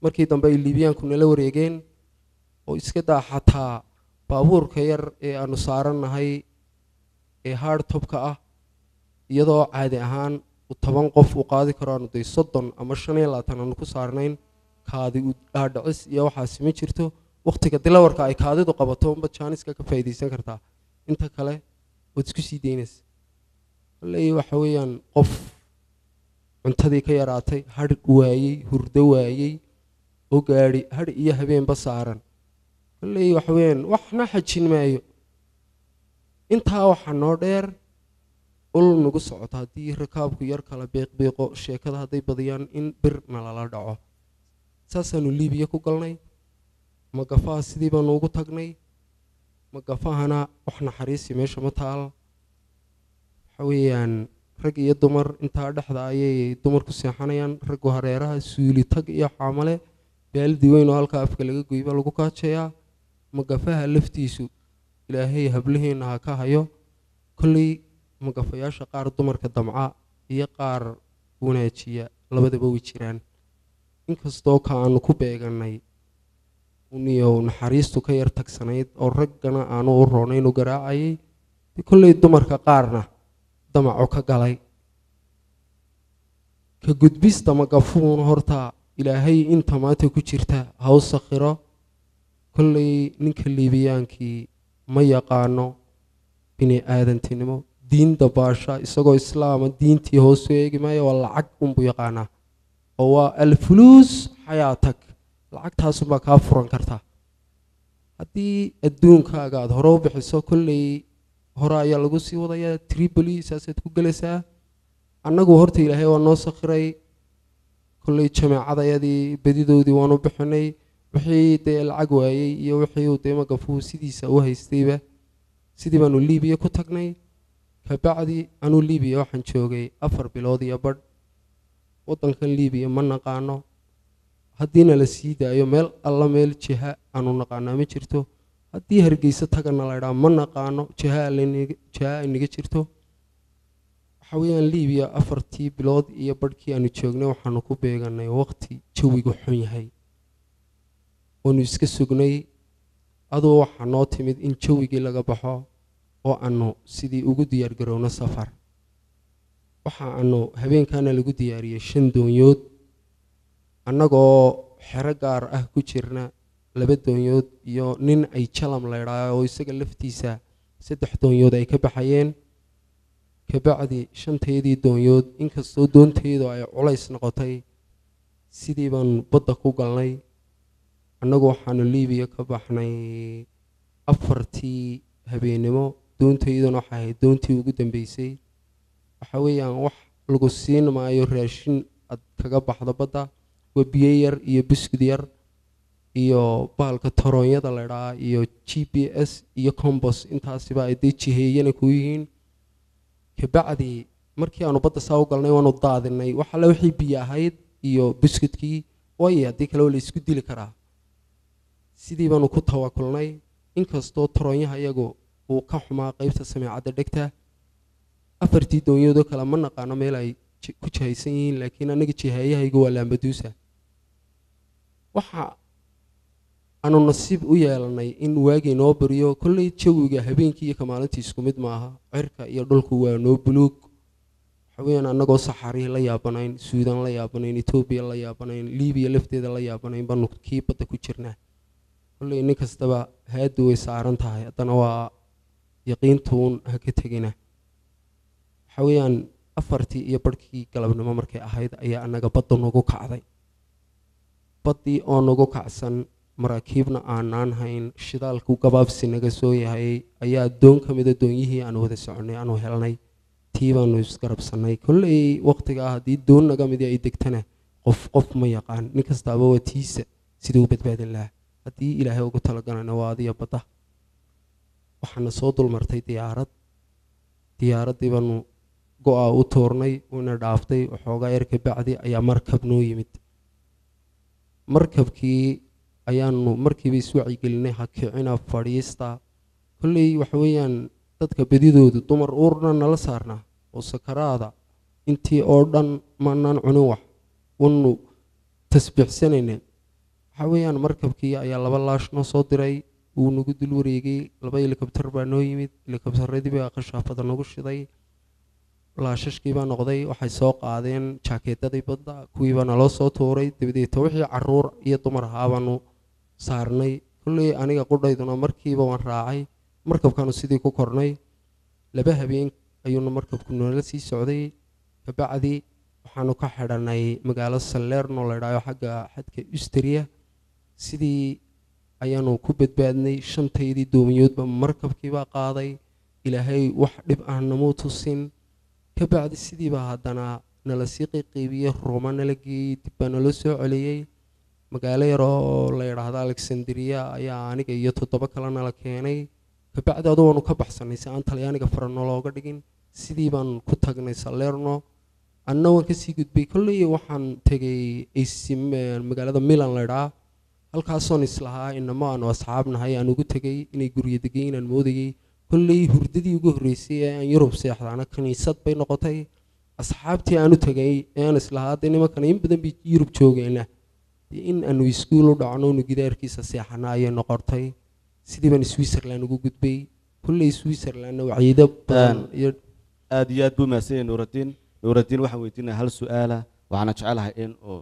markii dambe ay Liibiyaanku nala wareegeen oo iska daa xataa baabuurka yar ee aanu saaranahay ee hard topka ah iyadoo caadi ahaan 10 qof uu qaadi karo aanu day 30 ama 25 aanu ku saarnayn kaadi u dhaadhicis iyo waxaasi ma jirto waqtiga dilawarka ay kaadidu qabato unba jaaniska ka faa'iideysan kartaa inta kale waad isku sii daynaysaa wallaahi waxa weeyaan qof cuntadii ka yaraatay hadh waayey hurdo waayey oo gaadhi hadh iyo habeenba saaran wallaahi waxa weeyaan waxna xajin maayo intaa waxaa noo dheer ul nagu socota haddii rakaabku yar kala beeqbeeqo sheekada hadday badiyaan in bir nalala dhaco saasaanu liibiya ku galnay magafaha sidii baanu ugu tagnay magafahana wax naxariisi meesha ma taal waxa weeyaan rag iyo dumar intaa dhexda ayay dumarku seexanayaan raggu hareeraha suuli tag iyo xaamale baaldi weyn oo halka afka laga goyba lagu kaajayaa magafaha laftiisu ilaahay hablaheena ha ka hayo kolley magafayaasha qaar dumarka damca iyo qaar wanaajiya labadaba way jiraan inkastoo ka aanu ku beeganay uniyo naxariistu ka yar tagsanayd oo raggana aanu u roonayn u garaacayay kolley dumarka qaarna damaco ka galay ka gudbista magafuuna horta ilaahay inta maanta ku jirta ha u sakhiro kolley ninka liibiyaankii ma yaqaano bini aadantinimo diin dabaasha isagoo islaama diintii hoos u eegi maayo waa lacag unbuu yaqaanaa oo waa alfuluus xayaatak lacagtaasunbaa kaa furan kartaa haddii adduunkaaga aad hore u bixiso kolley hore ayaa lagu sii wadayaa tripoli saasaad ku gelaysaa annagu horta ilaahay waa noo sakhiray kolley jameecadayadii badidoodii waanu bixinay wixii dee lacag waayey iyo wixii uu dee magafuhu sidiisa u haystayba sidii baanu liibiya ku tagnay kabacdi anuu liibiya waxaan joogay 4 bilood iyo badh waddankan liibiya ma naqaano haddiina la sii daayo meel alla meel jiha aanu naqaanaa ma jirto haddii hargeysa tagana la idhaa ma naqaano jiha inaga jirto waxa weeyaan liibiya 4 bilood iyo badhkii aanu joognay waxaanu ku beeganay waqti jawigu xun yahay waanu iska sugnay adoo waxaa noo timid in jawigii laga baxo oo aanu sidii ugu diyaar garowno safar waxa aanu habeenkaana lagu diyaariyey 5 doonyood annagoo xero gaar ah ku jirna 2 doonyood iyo nin ay jalam la idhaayo oo isaga laftiisa 3 doonyood ay ka baxayeen kabacdi 5teedii doonyood inkastoo doonteedu ay culays noqotay sidii baan badda ku galnay annagu waxaanu liibiya ka baxnay 4tii habeenimo doonteeduna waxay ahayd doontii ugu dambeysay waxa weeyaan wax lagu siin maayo raashin aad kaga baxdo badda waa biyo yar iyo buskud yar iyo baalka toroonyada la idhaa iyo GPS iyo compass intaasiba ay dee jiheeyana ku yihiin kabacdi markii aanu badda saa u galnay waanu daadinay wax alle wixii biyo ahayd iyo buskudkii waayo haddii kale la isku dili karaa sidii baanu ku tawakulnay inkastoo toroonyaha iyagu uu ka xumaa qaybta sameecadda dhegta 4tii doonyoodoo kale ma naqaano meel ay ku jihaysan yihiin laakiin anaga jihaayahaygu waa laambaduusa waxa aanu nasiib u yeelanay in waagii noo bariyo kolley jawiga habeenkii iyo maalintii isku mid maaha cirka iyo dhulku waa noo buluug waxa weeyaan annagoo saxarii la yaabanayn suudaan la yaabanayn etoobiya la yaabanayn liibiya lafteeda la yaabanayn baanu kii badda ku jirnaa kolley nin kastaba haadu way saaran tahay haddana waa yaqiintuun ha ka tegina waxa weeyaan 4tii iyo badhkii galabnimo markay ahayd ayaa annaga badda nagu kacday baddii oo nagu kacsan maraakiibna aanaan hayn shidaalku gabaabsi naga soo yahay ayaa doon ka mida doonyihii aanu wada soconay aanu helnay tii baanu isgarabsanay kolley waqtigaa haddii doon naga midi ay degtana qof ma yaqaan nin kastaaba waa tiisa siduu u badbaadin lahaa haddii ilaahay ugu talagalana waa adiya badda waxaana soo dulmartay diyaaraddii baanu go-a u tuurnay una dhaaftay waxoogaa yar ka bacdi ayaa markab noo yimid markabkii ayaanu markiiba iswacyigelinay hakicina fadhiista kolley waxa weeyaan dadka bedidoodu dumar uurna nala saarnaa oo sakaraada intii oo dhan maanaan cunin wax wanu tasbiixsanayna waxa weeyaan markabkii ayaa 2 laash noo soo diray uu nagu dul wareegay 2 helikabtar baa noo yimid helikabtaradii baa qashaafada nagu shiday laashashkii baa noqday waxay soo qaadeen jaakeetadii badda kuwiiba naloo soo tuuray dabadeeta wixii caruur iyo dumar ahaa baanu saarnay kolley aniga qudhayduna markiiba waan raacay markabkaanu sidii ku kornay 2 habeen ayuuna markabku noola sii socday kabacdi waxaanu ka xidhanay magaalo Salerno la yidhaahdo xagga xadka Austria sidii ayaanu ku badbaadnay 5 doomiyoodba markabkii baa qaaday ilaahay wax dhib ah namu tusin kabacdi sidii baa haddana nala sii qeybiyay Roma nala geeyay dib baa nala soo celiyay magaalo yar oo la yidhaahdo Alexandria ayaa aniga iyo 7 kale nala keenay kabacdi adoonu ka baxsanay si aan Talyaaniga farano looga dhigin sidii baan ku tagnay Salerno anna waan ka sii gudbay kolley waxaan tagay magaalada Milan la yidhaahdo halkaasoon islahaa inama aanu asxaabnahay aan ugu tagay inay guryo degayn aan moodayay kolley hurdadii ugu horreysay ee aan Yurub seexdaana kaniisad bay noqotay asxaabtii aan u tagay ee aan islahaa de nimankan in badan bi Yurub joogeena in aanu iskuul u dhacno nu gidaarkiisa seexana ayay noqotay sidii baan Switzerland ugu gudbay kolley Switzerland wacyido badan iyo aad iyo aad buu maasay Nuuraddiin waxaan weydiinaa hal su'aala waxaan jecelahay in oo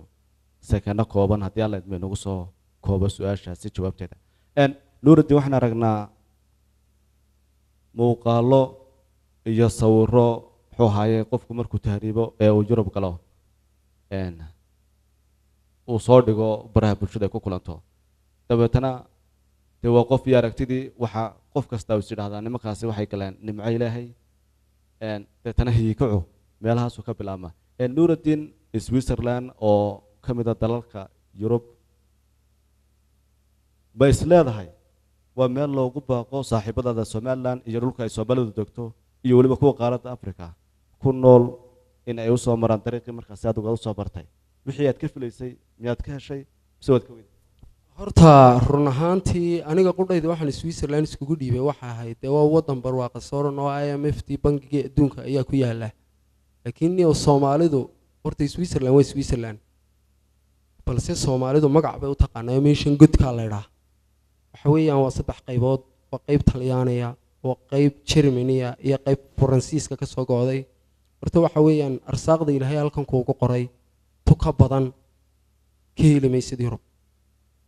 sakana kooban haddii alla idin nagu soo koobo su'aashaasi jawaabteeda Nuuraddiin waxaan aragnaa muuqaalo iyo sawirro wuxuu haayay qofku markuu tahriibo ee uu Yurub galo uu soo dhigo baraha bulshada ku kulanto dabeetana de waa qof iyo aragtidii waxa qof kasta uu yiraahdaa nimankaasi waxay galeen nimco Ilaahay dabeetana hiikacu meelahaas ka bilaabma Nuuraddiin Switzerland oo kamid ah dalalka Yurub bay isleedahay waa meel loogu baaqo saaxiibada Somaliland iyo dhulka ay Soomaalidu degto iyo waliba kuwa qaaradda Afrika ku nool in ay u soo maraan dariiqii markaas aad uga soo bartay wixii aad ka filaysay miyaad ka heshay soo ka weyd horta run ahaantii aniga qudhayda waxaan Switzerland iskugu dhiibay waxa ahayd waa wadan barwaaqo sooran oo IMF bangiga adduunka ayaa ku yaala laakiin Soomaalidu horta Switzerland waa Switzerland balse Soomaalidu magac bay u taqaanaa meeshan godka la yiraahdo waxa weeyaan waa 3 qaybood waa qayb Talyaaniga waa qayb Germaniya iyo qayb Faransiiska ka soo gooday horta waxa weeyaan arsaaqda Ilaahay halkan ku qoray tuka badan ka helimaysid Yurub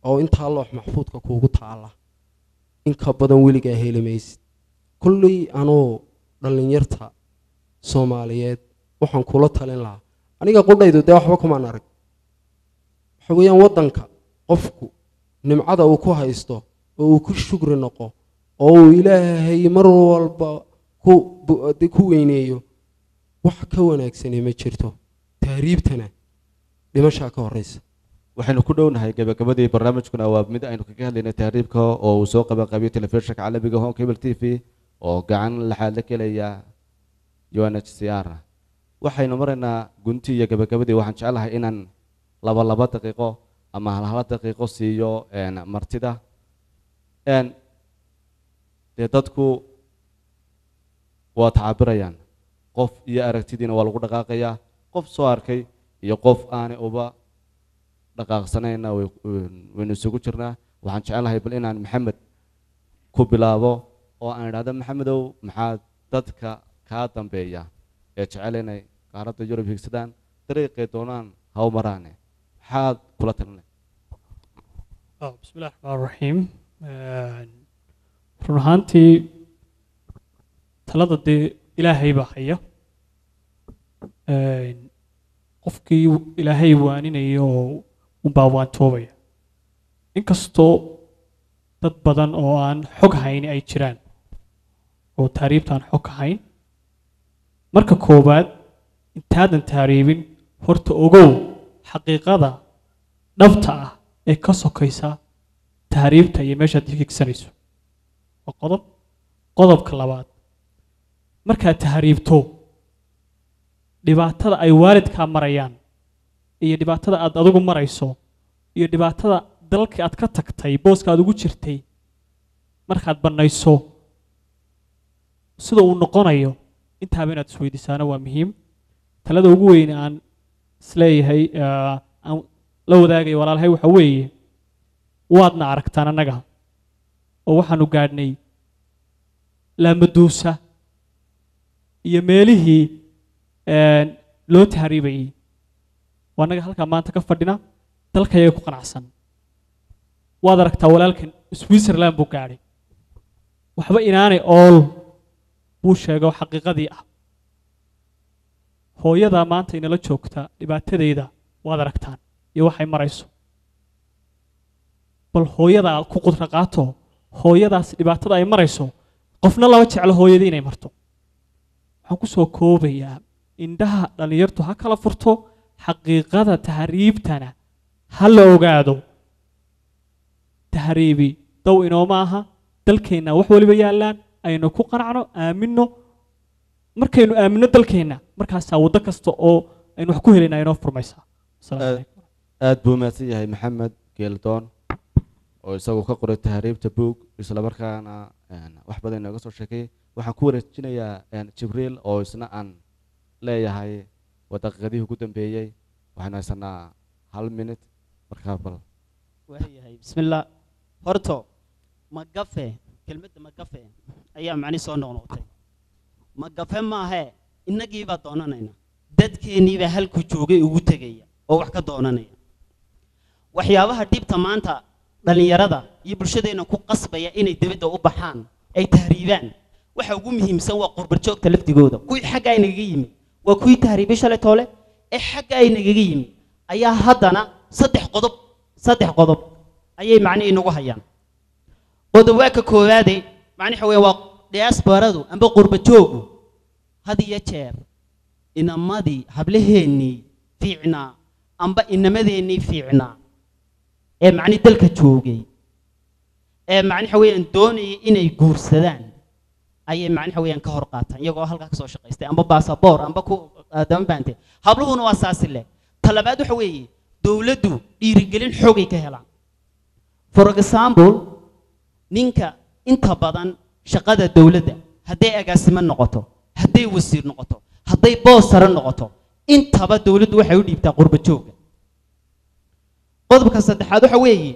oo inta loox maxfuudka kuugu taala in ka badan weliga helimaysid kulli anoo dhalinyarta Soomaaliyeed waxaan kula talin lahaa aniga qudhaydu de waxba kuma arag waxa weeyaan wadanka qofku nimcada uu ku haysto oo uu ku shukri noqo oo Ilaahay mar walba ku weyneeyo wax ka wanaagsan ma jirto tahriibtana dhimasha ka horeysa waxaynu ku dhownahay gabagabadii barnaamijkuna waa mid aynu kaga hadlaynay tahriibka oo uu soo qabanqaabiyay telefishinka caalamiga Home Cable TV oo gacan laxaad la kelaya UNHCR waxaynu maraynaa gunti iyo gabagabadii waxaan jecelahay inaan laba daqiiqo ama hal daqiiqo siiyo martida dadku waa taabirayaan qof iyo aragtidiina waa lagu dhaqaaqayaa qof soo arkay iyo qof aan uba dhaqaaqsanayna waynu isugu jirnaa waxaan jecelahay bal inaan Maxamed ku bilaabo oo aan idhaahdo Maxamedow maxaa dadka ka dambeeya ee jecel inay qaaradda Yurub higsadaan dariiqay doonaan haw maraane maxaad kula talinay bismillaahir rahmaanir rahiim run ahaantii talada dee Ilaahay baa haya qofkii Ilaahay waaninayo unbaa waan toobaya inkastoo dad badan oo aan xog hayn ay jiraan oo taariibtaan xog hayn marka koobaad intaadan taariibin horta ogow xaqiiqada dhabta ah ee ka sokaysa taariibta iyo meeshaad higsanayso waa qodobka labaad markaad taariibto dhibaatada ay waalidkaa marayaan iyo dhibaatada aad adigu marayso iyo dhibaatada dalka aad ka tagtay booska aad ugu jirtay markaad banayso sida uu noqonayo intaaba inaad isweydiisaana waa muhiim talada ugu weyn aan isleeyahay aan la wadaagayo walaalahay waxa weeye waadna aragtaan annaga oo waxaanu gaadhnay laamaduusa iyo meelihii loo tahriibayay waa annaga halkaa maanta ka fadhina dalkayay ku qanacsan waad aragtaa walaalkan Switzerland buu gaadhay waxba inaanay ool buu sheego xaqiiqadii ah hooyada maanta inala joogta dhibaatadeeda waad aragtaan iyo waxay marayso bal hooyada ku qudra qaato hooyadaas dhibaatada ay marayso qofna lama jeclo hooyadii inay marto waxaan ku soo koobayaa indhaha dhalinyartu ha kala furto xaqiiqada tahriibtana ha la ogaado tahriibi dow inooma aha dalkeenna wax waliba yaallaan aynu ku qanacno aamino markaynu aamino dalkeenna markaasaa waddo kasta oo aynu wax ku helayna inoo furmaysaa aad buu mahadsan yahay maxamed geeldoon oo isagu ka qoray tahriibta buug isla markaana wax badan inooga soo sheekay waxaan ku wareejinayaa jibriil oo isna aan leeyahay daqiiqadihii ugu dambeeyey waxaynu haysanaa 1 minute markaa bal waayahay bismillah horto magafe kelmadda magafe ayaa macni soo noqnoqotay magafe maahe innagii baa doonanayna dadkeennii baa halku joogay ugu tegaya oo wax ka doonanaya waxyaabaha dhibta maanta dhalinyarada iyo bulshadeena ku qasbaya inay dibadda u baxaan ay tahriibaan waxa ugu muhiimsan waa qurbar joogta laftigooda kuwii xagga ay nagaga yimid waa kuwii tahriibay shalay toole ee xagga ay nagaga yimid ayaa haddana saddex qodob ayay macni inagu hayaan qodob waa ka koowaade macni waxa weeye waa diasporadu amba qurba joogu had iyo jeer inamadii hablaheennii fiicnaa amba inamadeenii fiicnaa ee macni dalka joogay ee macni waxa weeyaan doonayay inay guursadaan ayay macni waxa weeyaan ka hor qaataan iyagoo halkaa ka soo shaqaystay amba baasaboor amba ku aadama baantay habluhuna waa saasi leh talabaad waxa weeye dowladdu dhiirigelin xoogay ka helaan for example ninka inta badan shaqada dowladda hadday agaasimo noqoto hadday wasiir noqoto hadday boos sare noqoto intaba dowladdu waxay u dhiibtaa qurba jooga qodobka saddexaad waxa weeye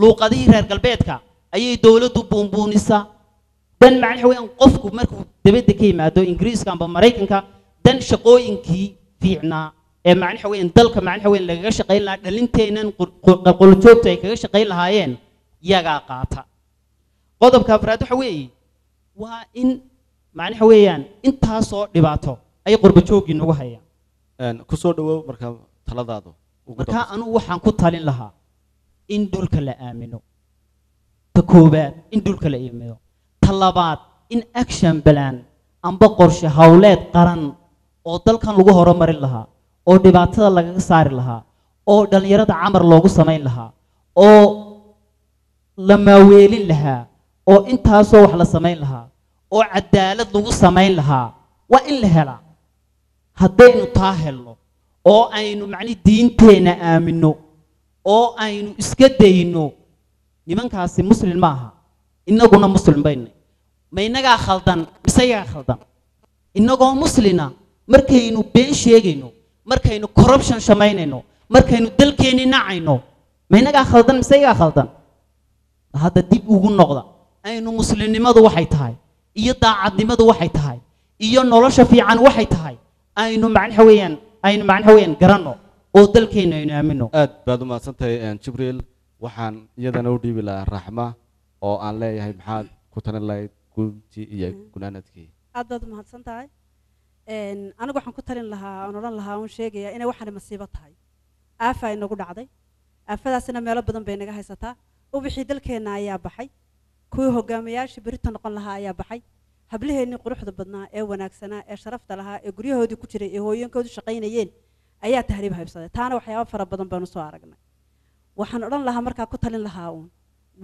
luuqadihii reer galbeedka ayay dowladdu buunbuunisaa dan macni waxa weeyaan qofku markuu dibadda ka yimaado ingiriiska amba maraykanka dan shaqooyinkii fiicnaa ee macni waxa weeyaan dalka macni waxa weeyaan lagaga shaqayn lahaa dhalinteennan qoljoogta ay kaga shaqayn lahaayeen yagaa qaata qodobka afraad waxa weeye waa in macni waxa weeyaan intaasoo dhibaato ay qurba joogii nagu hayaan ku soo dhawow marka taladaadu marka anu waxaan ku talin lahaa in dhulka la aamino ta koobaad in dhulka la aamino ta labaad in action plan amba qorshe hawleed qaran oo dalkan lagu horumarin lahaa oo dhibaatada lagaga saari lahaa oo dhalinyarada camar loogu samayn lahaa oo la maaweelin lahaa oo intaasoo wax la samayn lahaa oo cadaalad lagu samayn lahaa waa in la helaa haddaynu taa helno oo aynu macni diinteenna aamino oo aynu iska dayno nimankaasi muslim ma aha innaguna muslim bayna ma innagaa khaldan mise iyagaa khaldan innagoo muslina markaynu been sheegayno markaynu corruption samaynayno markaynu dalkeenni nacayno ma innagaa khaldan mise iyagaa khaldan hadda dib ugu noqda aynu muslimnimadu waxay tahay iyo daacadnimadu waxay tahay iyo nolosha fiican waxay tahay aynu macnaha weeyaan garanno oo dalkeena aynu aamino aad baad u mahadsantahay jibriil waxaan iyadana u dhiibi lahaa raxma oo aan leeyahay maxaad ku talin lahayd guntii iyo gunaanadkii aad baad u mahadsan tahay anigu waxaan ku talin lahaa oon odhan lahaa oon sheegayaa inay waxaani masiibo tahay aafa ay nagu dhacday aafadaasina meelo badan bay naga haysataa ubixii dalkeenna ayaa baxay kuwii hogaamiyaashii berita noqon lahaa ayaa baxay hablaheennii quruxda badnaa ee wanaagsanaa ee sharafta lahaa ee guryahoodii ku jiray ee hooyooyinkoodu shaqaynayeen ayaa tahriib haybsaday taana waxyaabo fara badan baanu soo aragnay waxaan odhan lahaa markaa ku talin lahaa uun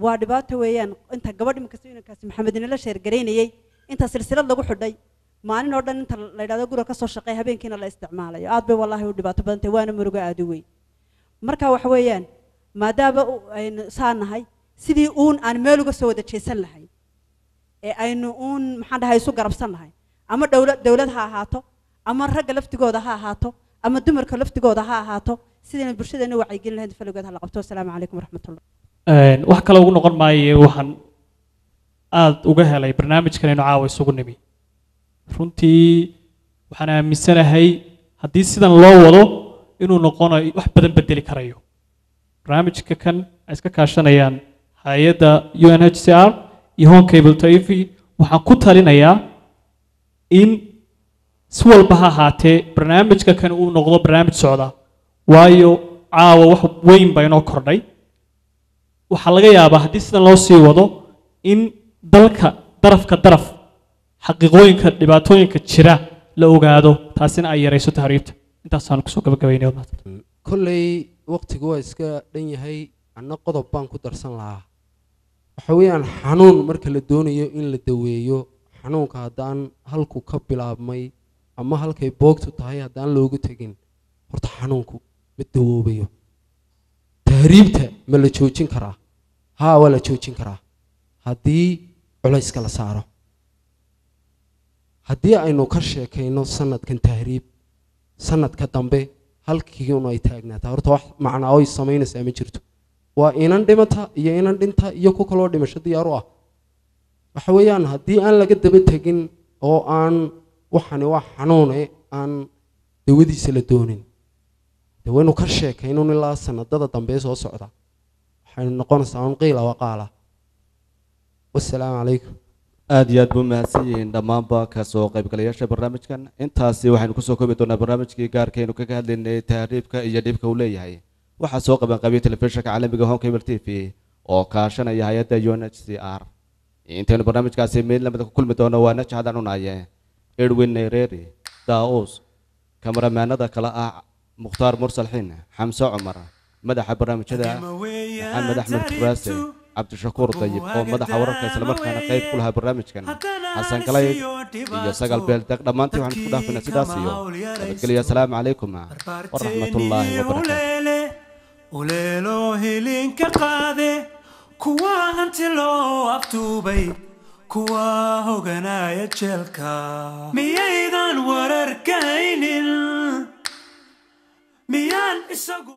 waa dhibaato weeyaan inta gabadh iminkasto inankaasi maxamed inala sheergaraynayey inta silsilad lagu xidhay maalin oo dhan inta la yidhahdo guriga ka soo shaqeey habeenkiina la isticmaalayo aad bay wallaahi u dhibaato badan tahay waana murugo aad u weyn marka waxa weeyaan maadaama aynu saa nahay sidii uun aan meel uga soo wada jeesan lahayn ee aynu uun maxaan dhahay isu garabsan lahay ama dowlad ha ahaato ama ragga laftigooda ha ahaato ama dumarka laftigooda ha ahaato sidayna bulshadeena wacyigelin lahayd falowgeed ha la qabto assalaamu calaykum waraxmatullah wax kale ugu noqon maayo waxaan aad uga helay barnaamijkan aynu caawa isugu nimi runtii waxaan aaminsanahay haddii sidan loo wado inuu noqonayo wax badan bedeli karayo barnaamijka kan ay iska kaashanayaan hay-adda UNHCR iyo Home Cable TV waxaan ku talinayaa in si walba ha ahaatee barnaamijka kan uu noqdo barnaamij socda waayo caawa wax weyn baa inoo kordhay waxaa laga yaabaa haddii sidan loo sii wado in dalka darafka daraf xaqiiqooyinka dhibaatooyinka jira la ogaado taasina ay yarayso tahriibta intaasaan kusoo gabagabaynay kolley waqtigu waa iska dhan yahay anna qodob baan ku darsan lahaa waxa weeyaan xanuun marka la doonayo in la daweeyo xanuunka haddaan halku ka bilaabmay ama halkay boogtu tahay haddaan loogu tegin horta xanuunku ma dawoobayo tahriibta ma la joojin karaa haa waa la joojin karaa haddii culayska la saaro haddii aynu ka sheekayno sanadkan tahriib sanadka dambe halkii un ay taagnaataa horta wax macnaa ay samaynaysaa ma jirto waa inan dhimata iyo inan dhinta iyo ku kaloo dhimasho diyaar u ah waxa weeyaan haddii aan laga daba tegin oo aan waxani waa xanuune aan dawadiisa la doonin dee waynu ka sheekaynun ilaa sanadada dambe soo socda waxaynu noqonaysaa un qiila waqaala wassalaamu calaykum aad iyo aad buu mahadsan yihiin dhammaanba ka soo qaybgalayaasha barnaamijkan intaasi waxaynu kusoo koobi doonaa barnaamijkii gaarkaynu kaga hadlaynay tahriibka iyo dhibka uu leeyahay waxaa soo qaban qabiya telefishinka caalamiga Home Cable TV oo kaashanaya hay-adda UNHCR intaynu barnaamijkaasi meel lamida ku kulmi doono waa najxadan unaye Edwin Nereri Daus kamaramaanada kala ah Mukhtaar Mursalxiin Xamse Cumar madaxa barnaamijyada Maxamed Axmed Furaase cabdishakuur dayib oo madaxa wararka isla markaana qayb ku lahaa barnaamijkan xasan kalay iyo sagal beel daq dhamaantii waxaan isku dhaafinaa sidaas iyo nabadgelyo assalaamu calaykum waraxmatullaahi wabarakaatu uleelo hilinka qaade kuwa hanti loo aftuubay kuwa hoganaya jeelka miyaydan wararkaynin miyaan isagu